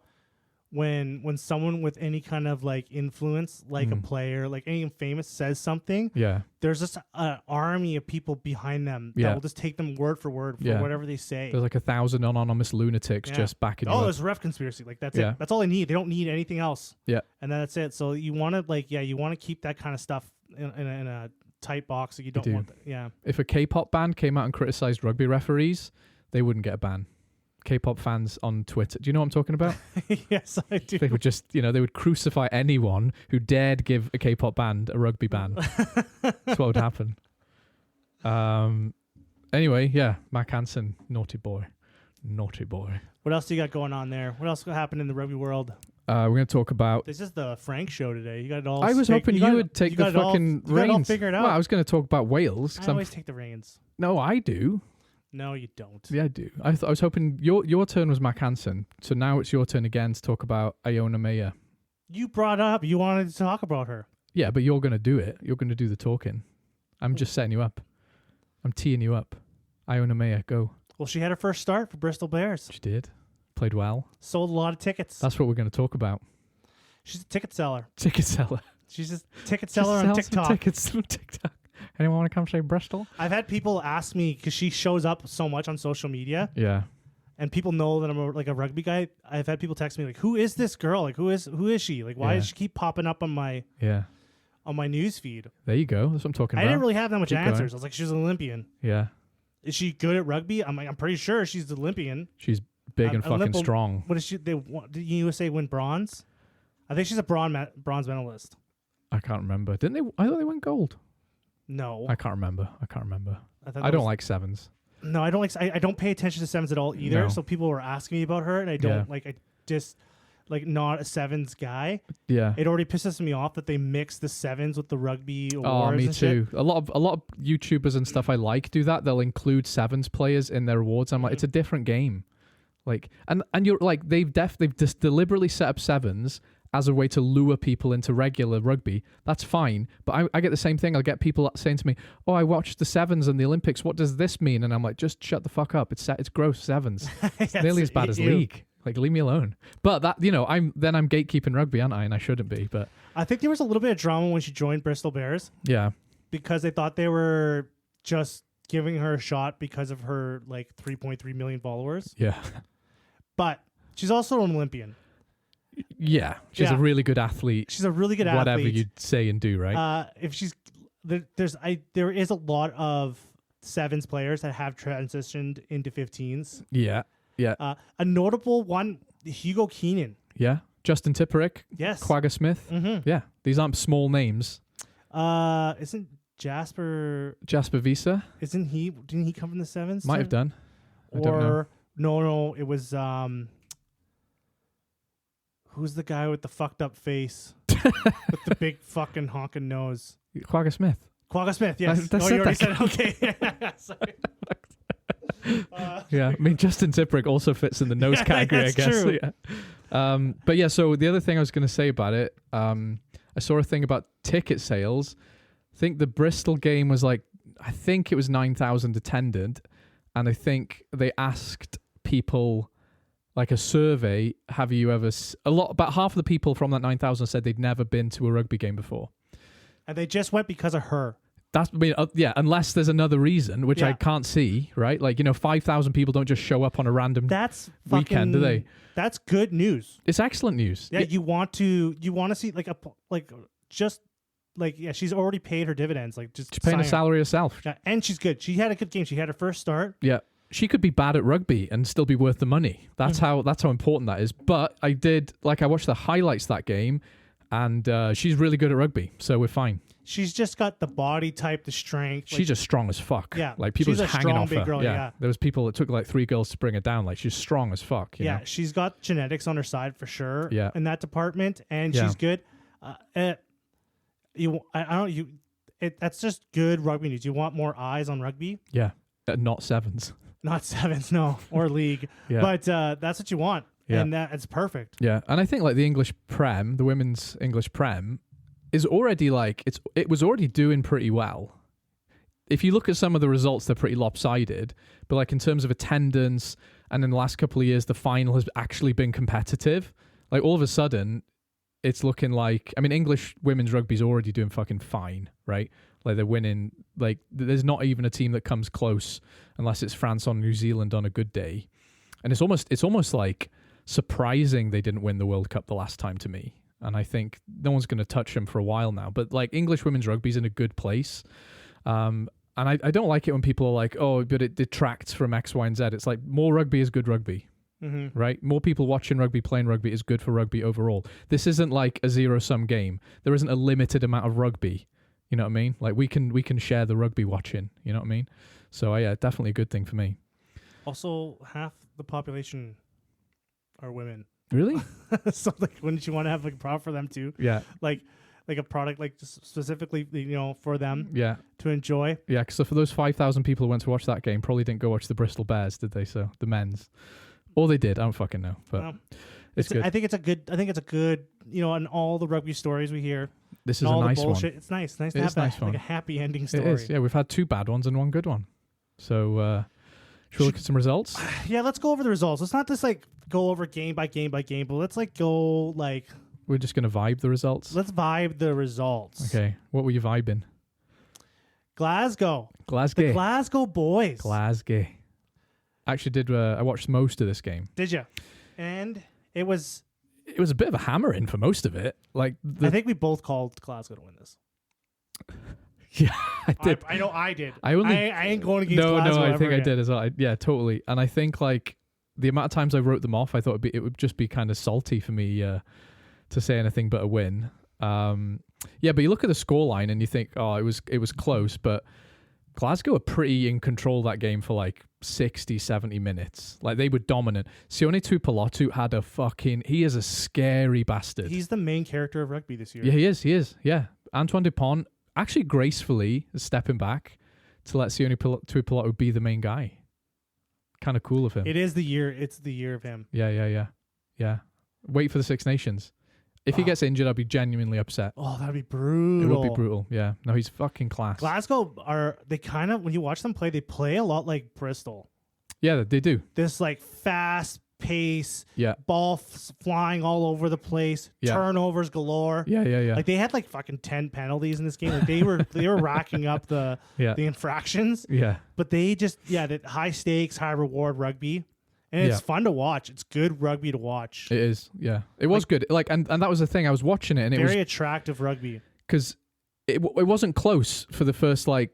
Speaker 2: when someone with any kind of like influence, like a player, like anyone famous says something, there's just an army of people behind them that will just take them word for word for whatever they say.
Speaker 3: There's like 1,000 anonymous lunatics just backing you up.
Speaker 2: There's a ref conspiracy. Like that's it. That's all they need. They don't need anything else.
Speaker 3: Yeah.
Speaker 2: And that's it. So you want to you want to keep that kind of stuff in a tight box. So you don't want that. Yeah.
Speaker 3: If a K-pop band came out and criticized rugby referees, they wouldn't get a ban. K-pop fans on Twitter. Do you know what I'm talking about?
Speaker 2: Yes, I do.
Speaker 3: They would just, they would crucify anyone who dared give a K-pop band a rugby ban. That's what would happen. Anyway, Mac Hansen, naughty boy. Naughty boy.
Speaker 2: What else do you got going on there? What else happened in the rugby world?
Speaker 3: We're going to talk about...
Speaker 2: This is the Frank show today. You got it all...
Speaker 3: I was hoping you would take the fucking reins.
Speaker 2: You got it all figured out.
Speaker 3: Well, I was going to talk about Wales.
Speaker 2: I always take the reins.
Speaker 3: No, I do.
Speaker 2: No, you don't.
Speaker 3: Yeah, I do. I was hoping your turn was Mac Hansen, so now it's your turn again to talk about Iona Meyer.
Speaker 2: You brought up you wanted to talk about her.
Speaker 3: Yeah, but you're going to do it. You're going to do the talking. I'm just setting you up. I'm teeing you up. Iona Meyer, go.
Speaker 2: Well, she had her first start for Bristol Bears.
Speaker 3: She did. Played well.
Speaker 2: Sold a lot of tickets.
Speaker 3: That's what we're going to talk about.
Speaker 2: She's a ticket seller.
Speaker 3: Ticket seller.
Speaker 2: She's a ticket seller on TikTok.
Speaker 3: Tickets on TikTok. Anyone want to come say Bristol?
Speaker 2: I've had people ask me because she shows up so much on social media.
Speaker 3: Yeah.
Speaker 2: And people know that I'm a rugby guy. I've had people text me like, "Who is this girl? Like, who is she? Like, why does she keep popping up on my news feed?"
Speaker 3: There you go. That's what I'm talking about.
Speaker 2: I didn't really have that much answers.
Speaker 3: Going.
Speaker 2: I was like, "She's an Olympian."
Speaker 3: Yeah.
Speaker 2: Is she good at rugby? I'm like, I'm pretty sure she's an Olympian.
Speaker 3: She's big and fucking strong.
Speaker 2: What is she? Did the USA win bronze? I think she's a bronze medalist.
Speaker 3: I can't remember. Didn't they? I thought they went gold.
Speaker 2: No,
Speaker 3: I can't remember. I don't like sevens.
Speaker 2: No, I don't like. I don't pay attention to sevens at all either.
Speaker 3: No.
Speaker 2: So people were asking me about her, and I don't like. I just like not a sevens guy.
Speaker 3: Yeah,
Speaker 2: it already pisses me off that they mix the sevens with the rugby awards.
Speaker 3: Oh, me
Speaker 2: and
Speaker 3: too.
Speaker 2: Shit.
Speaker 3: A lot of YouTubers and stuff I like do that. They'll include sevens players in their awards. I'm like, it's a different game. Like, and you're like, they've just deliberately set up sevens as a way to lure people into regular rugby. That's fine. But I get the same thing. I'll get people saying to me, "Oh, I watched the sevens in the Olympics. What does this mean?" And I'm like, just shut the fuck up. It's gross sevens. It's nearly as bad as league. Like, leave me alone. But that, I'm gatekeeping rugby, aren't I? And I shouldn't be. But
Speaker 2: I think there was a little bit of drama when she joined Bristol Bears.
Speaker 3: Yeah.
Speaker 2: Because they thought they were just giving her a shot because of her like 3.3 million followers.
Speaker 3: Yeah.
Speaker 2: But she's also an Olympian.
Speaker 3: Yeah, she's a really good athlete.
Speaker 2: She's a really good athlete.
Speaker 3: Whatever you say and do, right?
Speaker 2: If she's there is a lot of sevens players that have transitioned into 15s.
Speaker 3: Yeah, yeah.
Speaker 2: A notable one, Hugo Keenan.
Speaker 3: Yeah, Justin Tipperick.
Speaker 2: Yes.
Speaker 3: Quagga Smith.
Speaker 2: Mm-hmm.
Speaker 3: Yeah, these aren't small names.
Speaker 2: Isn't Jasper
Speaker 3: Visa?
Speaker 2: Didn't he come from the sevens?
Speaker 3: Might have done. I don't know.
Speaker 2: No, it was who's the guy with the fucked up face with the big fucking honking nose?
Speaker 3: Quagga Smith.
Speaker 2: Quagga Smith, yes.
Speaker 3: You already said
Speaker 2: okay. Sorry.
Speaker 3: Yeah, I mean Justin Tipperick also fits in the nose category, I guess.
Speaker 2: True.
Speaker 3: Yeah. But yeah, so the other thing I was going to say about it, I saw a thing about ticket sales. I think the Bristol game was I think it was 9,000 attended, and I think they asked people like a survey, have you ever about half of the people from that 9,000 said they'd never been to a rugby game before.
Speaker 2: And they just went because of her.
Speaker 3: Unless there's another reason, which I can't see, right? 5,000 people don't just show up on a random weekend, do they?
Speaker 2: That's good news.
Speaker 3: It's excellent news.
Speaker 2: Yeah, you want to see just she's already paid her dividends. Like, just
Speaker 3: She's paying
Speaker 2: sign
Speaker 3: a
Speaker 2: her.
Speaker 3: salary herself.
Speaker 2: Yeah, and she's good. She had a good game. She had her first start.
Speaker 3: Yeah. She could be bad at rugby and still be worth the money. That's how important that is. But I watched the highlights of that game, and she's really good at rugby, so we're fine.
Speaker 2: She's just got the body type, the strength.
Speaker 3: She's just strong as fuck.
Speaker 2: Yeah,
Speaker 3: like people
Speaker 2: she's
Speaker 3: just
Speaker 2: a
Speaker 3: hanging
Speaker 2: strong
Speaker 3: off
Speaker 2: big
Speaker 3: her.
Speaker 2: girl, yeah.
Speaker 3: There was people that took like 3 girls to bring her down. Like she's strong as fuck. You know?
Speaker 2: she's got genetics on her side for sure.
Speaker 3: Yeah.
Speaker 2: In that department, and
Speaker 3: Yeah.
Speaker 2: she's good. That's just good rugby news. You want more eyes on rugby,
Speaker 3: Yeah. Not sevens.
Speaker 2: not sevens, no, or league.
Speaker 3: Yeah.
Speaker 2: But that's what you want,
Speaker 3: Yeah.
Speaker 2: and it's perfect.
Speaker 3: Yeah, and I think like the English Prem, the women's English Prem, is already like it was already doing pretty well. If you look at some of the results, they're pretty lopsided. But like in terms of attendance, and in the last couple of years, the final has actually been competitive. Like all of a sudden, it's looking like English women's rugby is already doing fucking fine, right? Like they're winning. Like there's not even a team that comes close unless it's France or New Zealand on a good day. And it's almost like surprising they didn't win the World Cup the last time to me. And I think no one's going to touch them for a while now. But like English women's rugby's in a good place. And I don't like it when people are like, oh, but it detracts from X, Y, and Z. It's like more rugby is good rugby, right? More people watching rugby, playing rugby is good for rugby overall. This isn't like a zero-sum game. There isn't a limited amount of rugby. You know what I mean? Like we can share the rugby watching. You know what I mean? So yeah, definitely a good thing for me.
Speaker 2: Also, half the population are women.
Speaker 3: Really?
Speaker 2: So like, wouldn't you want to have like a product for them too?
Speaker 3: Yeah.
Speaker 2: Like a product like just specifically, for them
Speaker 3: Yeah.
Speaker 2: to enjoy.
Speaker 3: Yeah. So for those 5,000 people who went to watch that game, probably didn't go watch the Bristol Bears, did they? So the men's, or they did. I don't fucking know, but
Speaker 2: Well,
Speaker 3: it's good.
Speaker 2: I think it's a good. And all the rugby stories we hear.
Speaker 3: This is
Speaker 2: and
Speaker 3: a
Speaker 2: all
Speaker 3: nice
Speaker 2: the
Speaker 3: one.
Speaker 2: bullshit. It's nice. Nice to
Speaker 3: It
Speaker 2: have
Speaker 3: is a nice
Speaker 2: like
Speaker 3: one.
Speaker 2: a happy ending
Speaker 3: It
Speaker 2: story.
Speaker 3: is. Yeah, we've had 2 bad ones and 1 good one. So should we look at some results?
Speaker 2: Yeah, let's go over the results. Let's not just like go over game by game by game, but let's like go like
Speaker 3: We're just gonna vibe the results.
Speaker 2: let's vibe the results.
Speaker 3: Okay. What were you vibing?
Speaker 2: Glasgow.
Speaker 3: Glasgow.
Speaker 2: The Glasgow boys.
Speaker 3: Glasgow. Actually, did I watched most of this game?
Speaker 2: Did you? And it was.
Speaker 3: It was a bit of a hammering for most of it. Like
Speaker 2: I think we both called Glasgow to win this.
Speaker 3: yeah, I did.
Speaker 2: I know I did.
Speaker 3: I only-
Speaker 2: I ain't going against
Speaker 3: No,
Speaker 2: Glasgow.
Speaker 3: I
Speaker 2: ever
Speaker 3: think I
Speaker 2: again.
Speaker 3: did as well. Yeah, totally. And I think like the amount of times I wrote them off, I thought it would just be kind of salty for me to say anything but a win. Yeah, but you look at the scoreline and you think, oh, it was close, but Glasgow were pretty in control of that game for like 60, 70 minutes. Like they were dominant. Sione Tuipulotu had he is a scary bastard.
Speaker 2: He's the main character of rugby this year.
Speaker 3: Yeah, he is. Yeah. Antoine Dupont actually gracefully is stepping back to let Sione Tuipulotu be the main guy. Kind of cool of him.
Speaker 2: It is the year. It's the year of him.
Speaker 3: Yeah. Wait for the Six Nations. If he gets injured, I'll be genuinely upset.
Speaker 2: Oh, that'd be brutal.
Speaker 3: It would be brutal. Yeah. No, he's fucking class.
Speaker 2: Glasgow they kind of, when you watch them play, they play a lot like Bristol.
Speaker 3: Yeah, they do.
Speaker 2: This like fast pace,
Speaker 3: Yeah.
Speaker 2: ball flying all over the place,
Speaker 3: Yeah.
Speaker 2: turnovers galore.
Speaker 3: Yeah.
Speaker 2: Like they had like fucking 10 penalties in this game. Like they were racking up the infractions,
Speaker 3: Yeah.
Speaker 2: but they just that high stakes, high reward rugby. And it's fun to watch. It's good rugby to watch.
Speaker 3: It is. Yeah. It was good. Like, and that was the thing. I was watching it and it was
Speaker 2: Very attractive rugby.
Speaker 3: because it wasn't close for the first like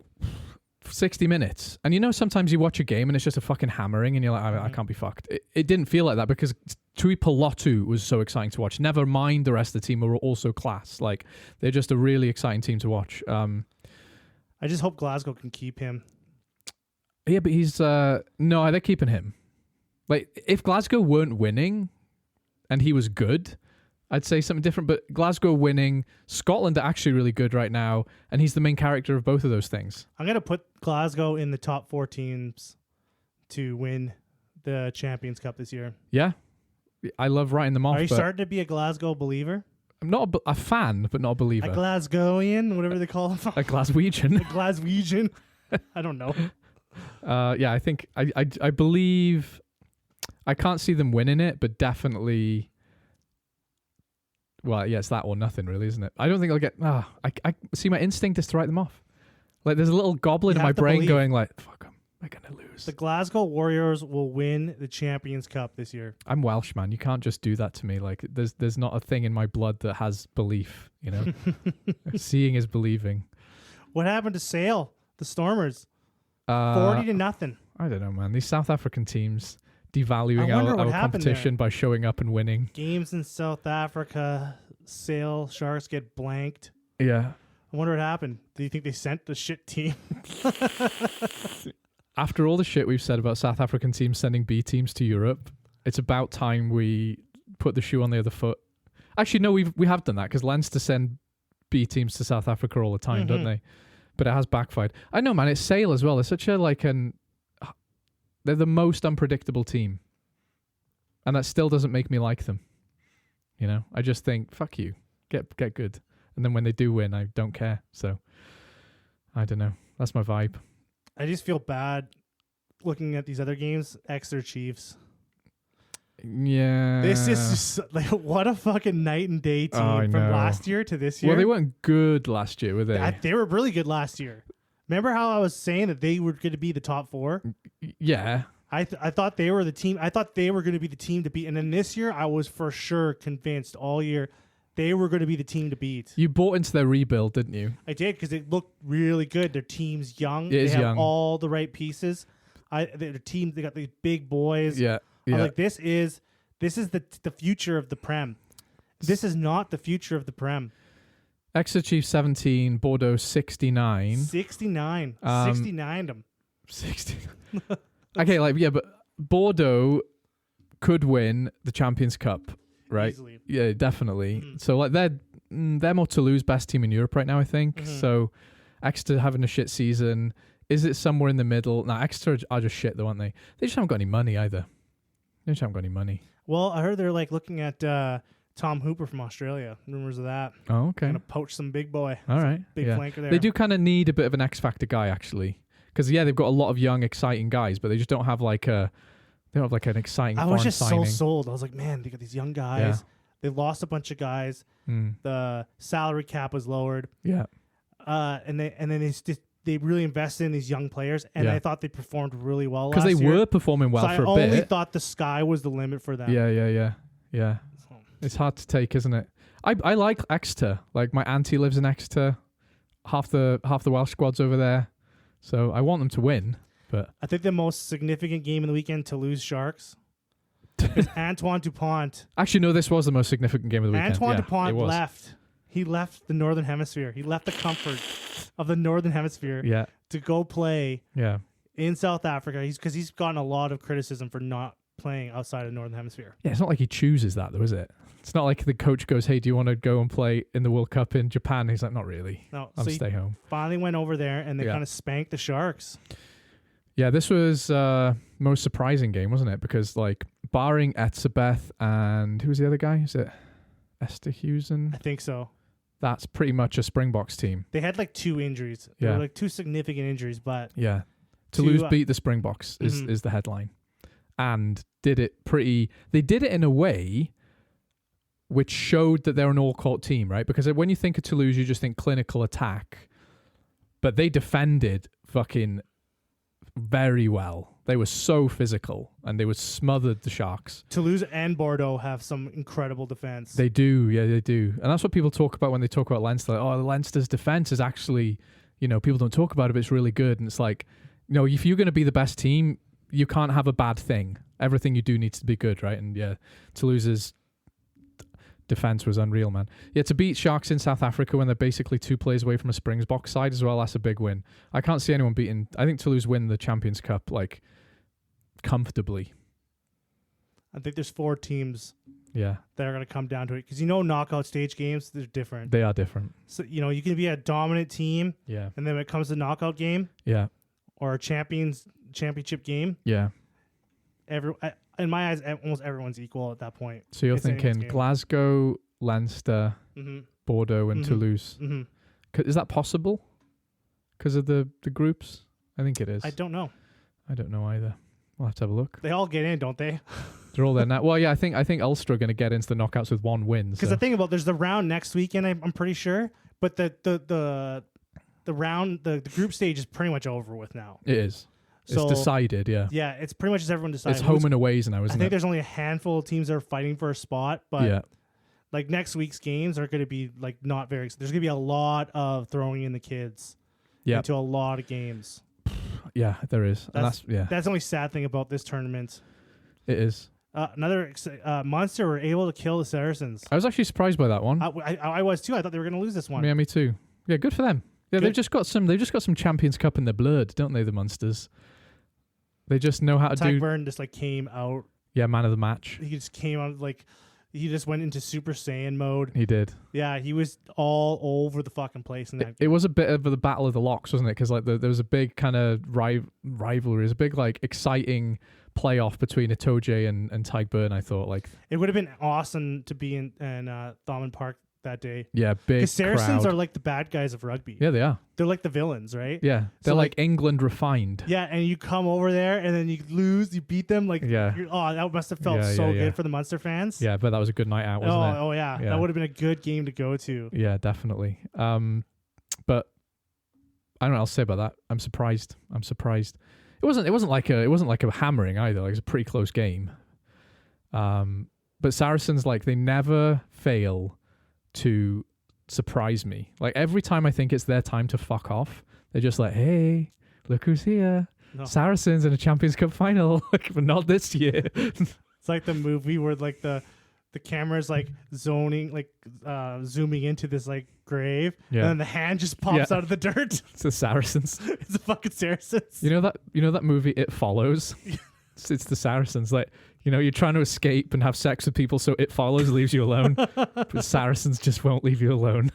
Speaker 3: 60 minutes. And sometimes you watch a game and it's just a fucking hammering and you're like, I can't be fucked. It didn't feel like that because Tuipulotu was so exciting to watch. Never mind the rest of the team who were also class. Like they're just a really exciting team to watch.
Speaker 2: I just hope Glasgow can keep him.
Speaker 3: Yeah, but he's no, they're keeping him. Like if Glasgow weren't winning and he was good, I'd say something different. But Glasgow winning, Scotland are actually really good right now, and he's the main character of both of those things.
Speaker 2: I'm gonna put Glasgow in the top 4 teams to win the Champions Cup this year.
Speaker 3: Yeah, I love writing them off.
Speaker 2: Are you
Speaker 3: but
Speaker 2: starting to be a Glasgow believer?
Speaker 3: I'm not a fan, but not a believer.
Speaker 2: A Glasgowian, whatever they call him.
Speaker 3: A Glaswegian.
Speaker 2: A Glaswegian. I don't know.
Speaker 3: Yeah, I think I believe. I can't see them winning it, but definitely. Well, yeah, it's that or nothing, really, isn't it? I don't think they'll get. I see. My instinct is to write them off. Like, there's a little goblin
Speaker 2: You
Speaker 3: in my
Speaker 2: have to
Speaker 3: brain
Speaker 2: believe.
Speaker 3: going like, "Fuck them, they're gonna lose."
Speaker 2: The Glasgow Warriors will win the Champions Cup this year.
Speaker 3: I'm Welsh, man. You can't just do that to me. Like, there's not a thing in my blood that has belief, you know? Seeing is believing.
Speaker 2: What happened to Sale, the Stormers? 40-0.
Speaker 3: I don't know, man. These South African teams devaluing
Speaker 2: I wonder
Speaker 3: our
Speaker 2: what happened
Speaker 3: competition
Speaker 2: there.
Speaker 3: by showing up and winning.
Speaker 2: Games in South Africa, Sale Sharks get blanked.
Speaker 3: Yeah.
Speaker 2: I wonder what happened. Do you think they sent the shit team?
Speaker 3: After all the shit we've said about South African teams sending B teams to Europe, it's about time we put the shoe on the other foot. Actually, no, we have done that because Leinster send B teams to South Africa all the time, don't they? But it has backfired. I know, man. It's Sale as well. They're such a they're the most unpredictable team, and that still doesn't make me like them. You know, I just think, fuck you, get good, and then when they do win, I don't care. So I don't know. That's my vibe.
Speaker 2: I just feel bad looking at these other games. Exeter Chiefs.
Speaker 3: Yeah.
Speaker 2: This is just like what a fucking night and day team from last year to this year.
Speaker 3: Well, they weren't good last year, were they?
Speaker 2: They were really good last year. Remember how I was saying that they were going to be the top 4?
Speaker 3: Yeah.
Speaker 2: I thought they were the team. I thought they were going to be the team to beat. And then this year, I was for sure convinced all year they were going to be the team to beat.
Speaker 3: You bought into their rebuild, didn't you?
Speaker 2: I did because it looked really good. Their team's young.
Speaker 3: It is
Speaker 2: they have
Speaker 3: young.
Speaker 2: all the right pieces. Their team, they got these big boys.
Speaker 3: Yeah.
Speaker 2: I'm like, this is the future of the Prem. This is not the future of the Prem.
Speaker 3: Exeter Chiefs 17, Bordeaux 69.
Speaker 2: 69. 69 them.
Speaker 3: 60. Okay, but Bordeaux could win the Champions Cup, right?
Speaker 2: Easily.
Speaker 3: Yeah, definitely. So like they're more Toulouse best team in Europe right now, I think. So Exeter having a shit season. Is it somewhere in the middle? Now Exeter are just shit though, aren't they? They just haven't got any money either. They just haven't got any money.
Speaker 2: Well, I heard they're like looking at Tom Hooper from Australia. Rumors of that.
Speaker 3: Oh, okay.
Speaker 2: Gonna poach some big boy.
Speaker 3: All right.
Speaker 2: Big flanker there.
Speaker 3: They do kind of need a bit of an X Factor guy, actually. Because, they've got a lot of young, exciting guys, but they just don't have an exciting
Speaker 2: I was just
Speaker 3: signing.
Speaker 2: so sold. I was like, man, they got these young guys.
Speaker 3: Yeah.
Speaker 2: They lost a bunch of guys. The salary cap was lowered.
Speaker 3: Yeah.
Speaker 2: And then they really invested in these young players, and I thought they performed really well last
Speaker 3: Because they
Speaker 2: year.
Speaker 3: were performing well
Speaker 2: So
Speaker 3: for a
Speaker 2: I
Speaker 3: bit.
Speaker 2: only thought the sky was the limit for them.
Speaker 3: Yeah. It's hard to take, isn't it? I like Exeter. Like my auntie lives in Exeter. Half the Welsh squad's over there, so I want them to win. But
Speaker 2: I think the most significant game in the weekend, Toulouse Sharks, is Antoine Dupont.
Speaker 3: Actually, no, this was the most significant game of the weekend.
Speaker 2: Antoine
Speaker 3: Yeah,
Speaker 2: Dupont
Speaker 3: it was.
Speaker 2: left. He left the Northern Hemisphere. He left the comfort of the Northern Hemisphere to go play in South Africa. Because he's gotten a lot of criticism for not playing outside of the Northern Hemisphere.
Speaker 3: Yeah, it's not like he chooses that, though, is it? It's not like the coach goes, "Hey, do you want to go and play in the World Cup in Japan?" He's like, "Not really.
Speaker 2: No,
Speaker 3: I'll
Speaker 2: so
Speaker 3: stay home."
Speaker 2: Finally went over there and they kind of spanked the Sharks.
Speaker 3: Yeah, this was most surprising game, wasn't it? Because like barring Etzebeth and who was the other guy? Is it Esterhuizen?
Speaker 2: I think so.
Speaker 3: That's pretty much a Springboks team.
Speaker 2: They had like 2 injuries. There were like 2 significant injuries, but
Speaker 3: Toulouse beat the Springboks is the headline, and did it pretty. They did it in a way which showed that they're an all-court team, right? Because when you think of Toulouse, you just think clinical attack, but they defended fucking very well. They were so physical, and they were smothered the Sharks.
Speaker 2: Toulouse and Bordeaux have some incredible defense.
Speaker 3: They do, they do. And that's what people talk about when they talk about Leinster. Like, Leinster's defense is actually, people don't talk about it, but it's really good. And it's like, if you're going to be the best team, you can't have a bad thing. Everything you do needs to be good, right? And Toulouse's defense was unreal, man. Yeah, to beat Sharks in South Africa when they're basically 2 players away from a Springboks side as well, that's a big win. I can't see anyone beating. I think Toulouse win the Champions Cup like comfortably.
Speaker 2: I think there's 4 teams
Speaker 3: that
Speaker 2: are going to come down to it because knockout stage games, they're different.
Speaker 3: They are different.
Speaker 2: So you can be a dominant team,
Speaker 3: and
Speaker 2: then when it comes to knockout game, or a championship game, in my eyes, almost everyone's equal at that point.
Speaker 3: So you're thinking Glasgow, Leinster, Bordeaux, and Toulouse. Is that possible? Because of the groups? I think it is.
Speaker 2: I don't know.
Speaker 3: I don't know either. We'll have to have a look.
Speaker 2: They all get in, don't they?
Speaker 3: They're all there now. Well, yeah, I think Ulster are going to get into the knockouts with 1 win.
Speaker 2: Because the thing about there's the round next weekend, I'm pretty sure, but the round, the group stage is pretty much over with now.
Speaker 3: It is.
Speaker 2: So
Speaker 3: It's decided, yeah.
Speaker 2: Yeah, it's pretty much just everyone decided.
Speaker 3: It's home and aways now,
Speaker 2: I
Speaker 3: isn't
Speaker 2: think
Speaker 3: it?
Speaker 2: there's only a handful of teams that are fighting for a spot, but
Speaker 3: Yeah.
Speaker 2: like next week's games are going to be like not very. There's going to be a lot of throwing in the kids
Speaker 3: Yeah.
Speaker 2: into a lot of games.
Speaker 3: Yeah, there is. And that's
Speaker 2: That's the only sad thing about this tournament.
Speaker 3: it is.
Speaker 2: Another Munster were able to kill the Saracens.
Speaker 3: I was actually surprised by that one.
Speaker 2: I was too. I thought they were going to lose this one.
Speaker 3: Yeah, me too. Yeah, good for them. Yeah,
Speaker 2: Good.
Speaker 3: they've just got some Champions Cup in their blood, don't they, the Munsters? They just know how to do.
Speaker 2: Tyburn just like came out.
Speaker 3: Yeah, man of the match.
Speaker 2: He just came out like he just went into Super Saiyan mode.
Speaker 3: He did.
Speaker 2: Yeah, he was all over the fucking place in that.
Speaker 3: It was a bit of the battle of the locks, wasn't it? Because like there was a big kind of rivalry. It was a big like exciting playoff between Itoje and Tyburn. I thought like
Speaker 2: It would have been awesome to be in Thomond Park that day.
Speaker 3: yeah, big
Speaker 2: Because Saracens
Speaker 3: crowd.
Speaker 2: are like the bad guys of rugby.
Speaker 3: Yeah, they are.
Speaker 2: They're like the villains, right?
Speaker 3: Yeah, they're
Speaker 2: So,
Speaker 3: like
Speaker 2: like-
Speaker 3: England refined.
Speaker 2: Yeah, and you come over there and then you lose, you beat them. Like,
Speaker 3: Yeah.
Speaker 2: that must have felt
Speaker 3: Yeah,
Speaker 2: so
Speaker 3: yeah, yeah.
Speaker 2: good for the Munster fans.
Speaker 3: Yeah, but that was a good night out, wasn't it?
Speaker 2: Oh yeah,
Speaker 3: Yeah.
Speaker 2: that would have been a good game to go to.
Speaker 3: Yeah, definitely. But I don't know what else to say about that. I'm surprised. It wasn't like a hammering either. Like, it was a pretty close game. But Saracens, like, they never fail to surprise me. Like, every time I think it's their time to fuck off, they're just like, hey, look who's here.
Speaker 2: No.
Speaker 3: Saracens in a Champions Cup final. But not this year.
Speaker 2: It's like the movie where like the camera's like zooming into this like grave,
Speaker 3: Yeah.
Speaker 2: and then the hand just pops
Speaker 3: Yeah.
Speaker 2: out of the dirt.
Speaker 3: It's the Saracens.
Speaker 2: It's the fucking Saracens.
Speaker 3: You know that movie It Follows? It's the Saracens. Like, you're trying to escape and have sex with people, so It Follows leaves you alone. But Saracens just won't leave you alone.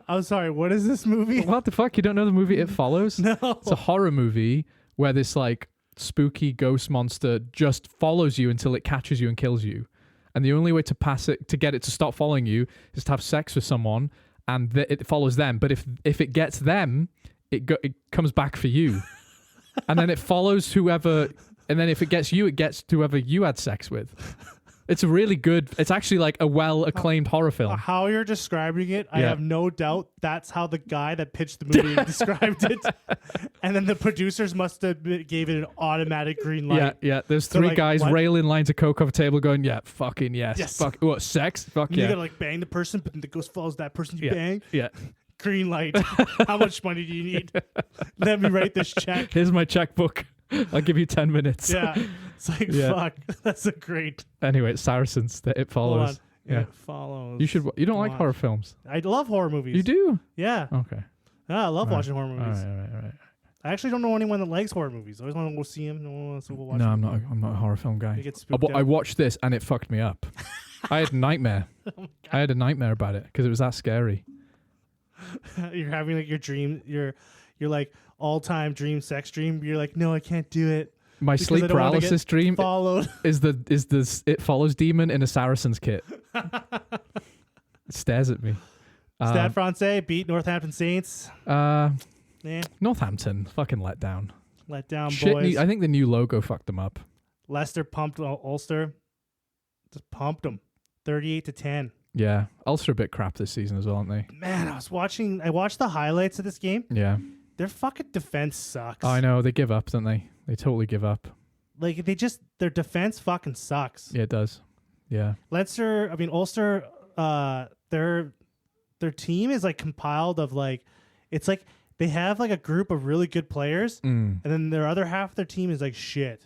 Speaker 2: I'm sorry, what is this movie?
Speaker 3: What the fuck? You don't know the movie It Follows?
Speaker 2: No.
Speaker 3: It's a horror movie where this like spooky ghost monster just follows you until it catches you and kills you. And the only way to get it to stop following you is to have sex with someone, and it follows them. But if it gets them, it comes back for you. And then it follows whoever, and then if it gets you, it gets whoever you had sex with. It's it's actually like a well-acclaimed horror film.
Speaker 2: How you're describing it, I
Speaker 3: Yeah.
Speaker 2: have no doubt that's how the guy that pitched the movie described it. And then the producers must have gave it an automatic green light.
Speaker 3: Yeah. There's
Speaker 2: They're
Speaker 3: three
Speaker 2: like,
Speaker 3: guys
Speaker 2: what?
Speaker 3: railing lines of coke off a table going, yeah, fucking yes.
Speaker 2: Yes.
Speaker 3: Fuck, what, sex? Fuck
Speaker 2: And you
Speaker 3: yeah.
Speaker 2: gotta like bang the person, but then the ghost follows that person you
Speaker 3: Yeah.
Speaker 2: bang.
Speaker 3: Yeah.
Speaker 2: Green light. How much money do you need? Let me write this check.
Speaker 3: Here's my checkbook. I'll give you 10 minutes.
Speaker 2: Yeah. It's like,
Speaker 3: Yeah.
Speaker 2: fuck. That's a great.
Speaker 3: Anyway, it's Saracens that It
Speaker 2: Hold on.
Speaker 3: Follows. Yeah.
Speaker 2: It follows.
Speaker 3: You don't like
Speaker 2: Watch.
Speaker 3: horror films?
Speaker 2: I love horror movies.
Speaker 3: You do?
Speaker 2: Yeah.
Speaker 3: Okay.
Speaker 2: Yeah, I love
Speaker 3: All right.
Speaker 2: watching horror
Speaker 3: All
Speaker 2: movies.
Speaker 3: right.
Speaker 2: I actually don't know anyone that likes horror movies. I always want to go see them. No one wants to go watch
Speaker 3: No,
Speaker 2: them.
Speaker 3: I'm not a horror film guy.
Speaker 2: You get spooked
Speaker 3: I
Speaker 2: out.
Speaker 3: watched this and it fucked me up. I had a nightmare. I had a nightmare about it because it was that scary.
Speaker 2: You're having like your dream, your like all-time dream sex dream. You're like, no, I can't do it.
Speaker 3: My
Speaker 2: Because I
Speaker 3: sleep
Speaker 2: don't wanna get
Speaker 3: paralysis dream
Speaker 2: Followed.
Speaker 3: is the It Follows demon in a Saracens kit. It stares at me.
Speaker 2: Stade Francais beat Northampton Saints.
Speaker 3: Northampton fucking let down.
Speaker 2: Let down
Speaker 3: Shit,
Speaker 2: boys.
Speaker 3: I think the new logo fucked them up.
Speaker 2: Leicester pumped Ulster. Just pumped them. 38-10.
Speaker 3: Yeah, Ulster a bit crap this season as well, aren't they?
Speaker 2: Man, I watched the highlights of this game.
Speaker 3: Yeah.
Speaker 2: Their fucking defense sucks.
Speaker 3: I know, they give up, don't they? They totally give up.
Speaker 2: Like their defense fucking sucks.
Speaker 3: Yeah, it does. Yeah.
Speaker 2: Ulster, their team is like compiled of like, it's like they have like a group of really good players, and then their other half of their team is like shit,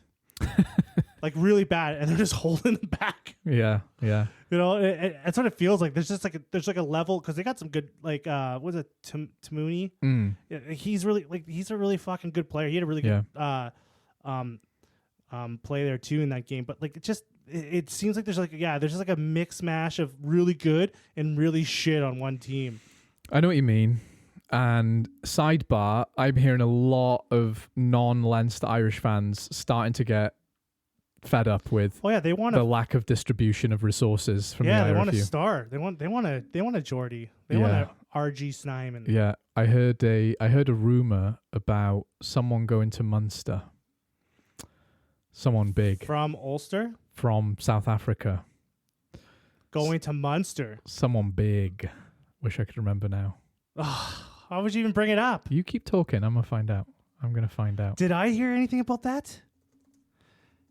Speaker 2: like really bad, and they're just holding them back.
Speaker 3: Yeah.
Speaker 2: You know, that's what it feels like. There's just like a level because they got some good like what was it Tamuni? Yeah, he's a really fucking good player. He had a really good play there too in that game. But like it seems like there's just like a mix mash of really good and really shit on one team.
Speaker 3: I know what you mean. And sidebar, I'm hearing a lot of non-Leinster Irish fans starting to get fed up with
Speaker 2: They want
Speaker 3: the lack of distribution of resources from the
Speaker 2: they want a
Speaker 3: IRFU.
Speaker 2: star. They want a Geordie. They want a RG Snyman.
Speaker 3: Yeah, I heard a rumor about someone going to Munster. Someone big
Speaker 2: From Ulster
Speaker 3: from South Africa.
Speaker 2: going to Munster.
Speaker 3: Someone big. Wish I could remember now.
Speaker 2: Why would you even bring it up?
Speaker 3: You keep talking. I'm gonna find out. I'm gonna find out.
Speaker 2: Did I hear anything about that?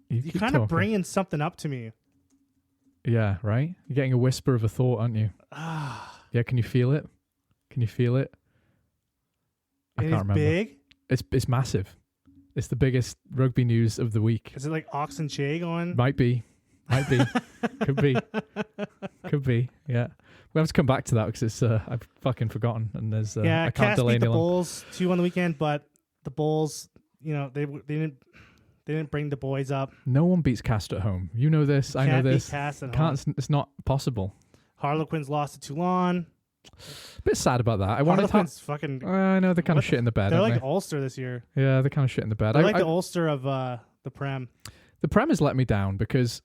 Speaker 2: You
Speaker 3: keep
Speaker 2: kind of
Speaker 3: talking.
Speaker 2: bringing something up to me.
Speaker 3: Yeah, right. You're getting a whisper of a thought, aren't you? Yeah. Can you feel it? Can you feel it? I
Speaker 2: It
Speaker 3: can't
Speaker 2: is
Speaker 3: remember.
Speaker 2: big.
Speaker 3: It's massive. It's the biggest rugby news of the week.
Speaker 2: Is it like Ox and Shay going?
Speaker 3: Might be. Could be. Could be. Yeah. We have to come back to that because it's I've fucking forgotten, and there's I can't
Speaker 2: Cass
Speaker 3: delay
Speaker 2: beat the
Speaker 3: any longer.
Speaker 2: Bulls 2 on the weekend, but the Bulls, they didn't bring the boys up.
Speaker 3: No one beats Cast at home. You know this. I know
Speaker 2: Can't beat
Speaker 3: this.
Speaker 2: Cass at home.
Speaker 3: Can't. It's not possible.
Speaker 2: Harlequins lost to Toulon.
Speaker 3: Bit sad about that. I wanted to.
Speaker 2: Harlequins fucking.
Speaker 3: I know they're kind of shit in the bed.
Speaker 2: They're
Speaker 3: aren't
Speaker 2: like
Speaker 3: they?
Speaker 2: Ulster this year.
Speaker 3: Yeah, they're kind of shit in the bed.
Speaker 2: They're like the Ulster of the Prem.
Speaker 3: The Prem has let me down because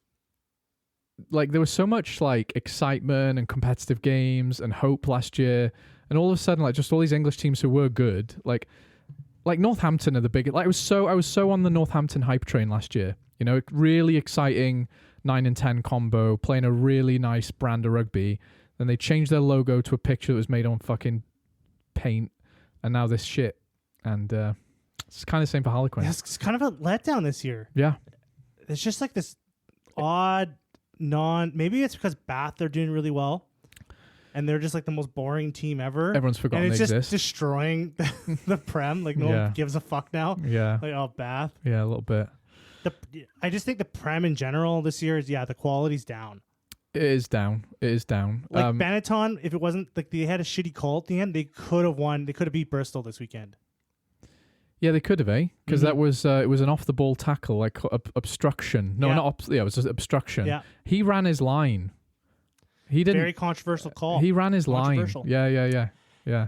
Speaker 3: like there was so much like excitement and competitive games and hope last year, and all of a sudden like just all these English teams who were good, like Northampton are the biggest. Like I was so on the Northampton hype train last year. You know, really exciting 9 and 10 combo, playing a really nice brand of rugby. Then they changed their logo to a picture that was made on fucking paint, and now this shit. And it's kind of the same for Harlequins.
Speaker 2: Yeah, it's kind of a letdown this year.
Speaker 3: Yeah.
Speaker 2: It's just like this odd maybe it's because Bath they're doing really well and they're just like the most boring team ever.
Speaker 3: Everyone's forgotten
Speaker 2: and it's
Speaker 3: they
Speaker 2: just
Speaker 3: exist.
Speaker 2: destroying the Prem. Like no one gives a fuck now.
Speaker 3: Yeah.
Speaker 2: Like Bath.
Speaker 3: Yeah, a little bit.
Speaker 2: I just think the Prem in general this year is the quality's down.
Speaker 3: It is down.
Speaker 2: Like Benetton, if it wasn't like they had a shitty call at the end, they could have won. They could have beat Bristol this weekend.
Speaker 3: Yeah, they could have, because that was it was an off the ball tackle, like obstruction. No, not it was just obstruction.
Speaker 2: Yeah,
Speaker 3: he ran his line. He didn't.
Speaker 2: Very controversial call.
Speaker 3: He ran his line. Yeah.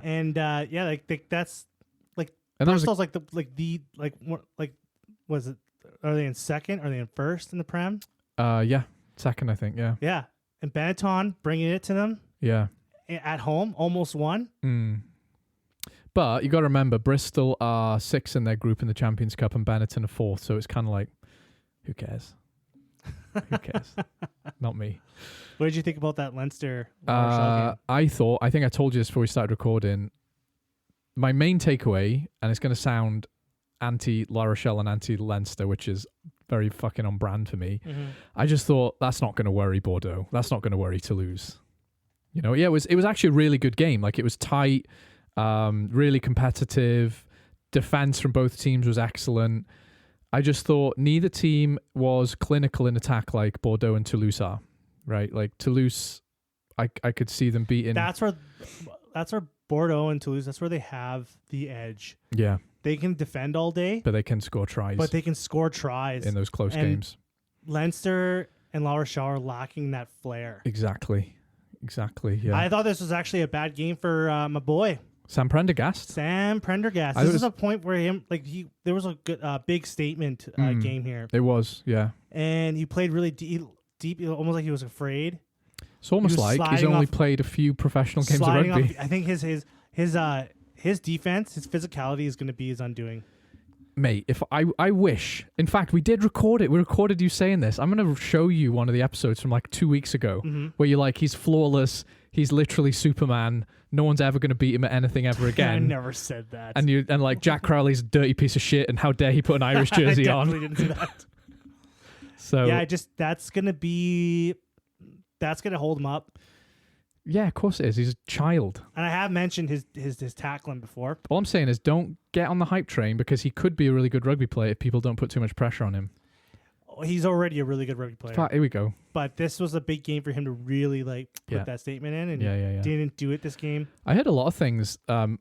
Speaker 2: And like that's like
Speaker 3: And
Speaker 2: Bristol's was it? Are they in second? Are they in first in the Prem?
Speaker 3: Yeah, second I think. Yeah.
Speaker 2: Yeah, and Benetton bringing it to them.
Speaker 3: Yeah.
Speaker 2: At home, almost won.
Speaker 3: But you got to remember, Bristol are 6th in their group in the Champions Cup, and Benetton are 4th. So it's kind of like, who cares? Who cares? Not me.
Speaker 2: What did you think about that Leinster?
Speaker 3: I think I told you this before we started recording. My main takeaway, and it's going to sound anti-La Rochelle and anti-Leinster, which is very fucking on brand for me. I just thought that's not going to worry Bordeaux. That's not going to worry Toulouse. You know, yeah, it was actually a really good game. Like it was tight, really competitive. Defense from both teams was excellent. I just thought neither team was clinical in attack like Bordeaux and Toulouse are. Right, like Toulouse, I could see them beating.
Speaker 2: That's where Bordeaux and Toulouse. That's where they have the edge.
Speaker 3: Yeah,
Speaker 2: they can defend all day,
Speaker 3: but they can score tries.
Speaker 2: But they can score tries
Speaker 3: in those close games.
Speaker 2: Leinster and La Rochelle are lacking that flair.
Speaker 3: Exactly. Yeah,
Speaker 2: I thought this was actually a bad game for my boy
Speaker 3: Sam Prendergast.
Speaker 2: This is a point where there was a good big statement game here.
Speaker 3: It was, yeah,
Speaker 2: and he played really deep, almost like he was afraid.
Speaker 3: It's almost like he's only played a few professional games of rugby.
Speaker 2: I think his defense, his physicality is going to be his undoing.
Speaker 3: Mate, if I wish. In fact, we did record it. We recorded you saying this. I'm going to show you one of the episodes from like 2 weeks ago where you're like, he's flawless. He's literally Superman. No one's ever going to beat him at anything ever again.
Speaker 2: I never said that.
Speaker 3: And like Jack Crowley's a dirty piece of shit, and how dare he put an Irish jersey on?
Speaker 2: I definitely didn't say that.
Speaker 3: So
Speaker 2: yeah, that's gonna hold him up.
Speaker 3: Yeah, of course it is. He's a child.
Speaker 2: And I have mentioned his tackling before.
Speaker 3: All I'm saying is don't get on the hype train because he could be a really good rugby player if people don't put too much pressure on him.
Speaker 2: He's already a really good rugby player.
Speaker 3: Here we go.
Speaker 2: But this was a big game for him to really put that statement in, and he didn't do it this game.
Speaker 3: I heard a lot of things,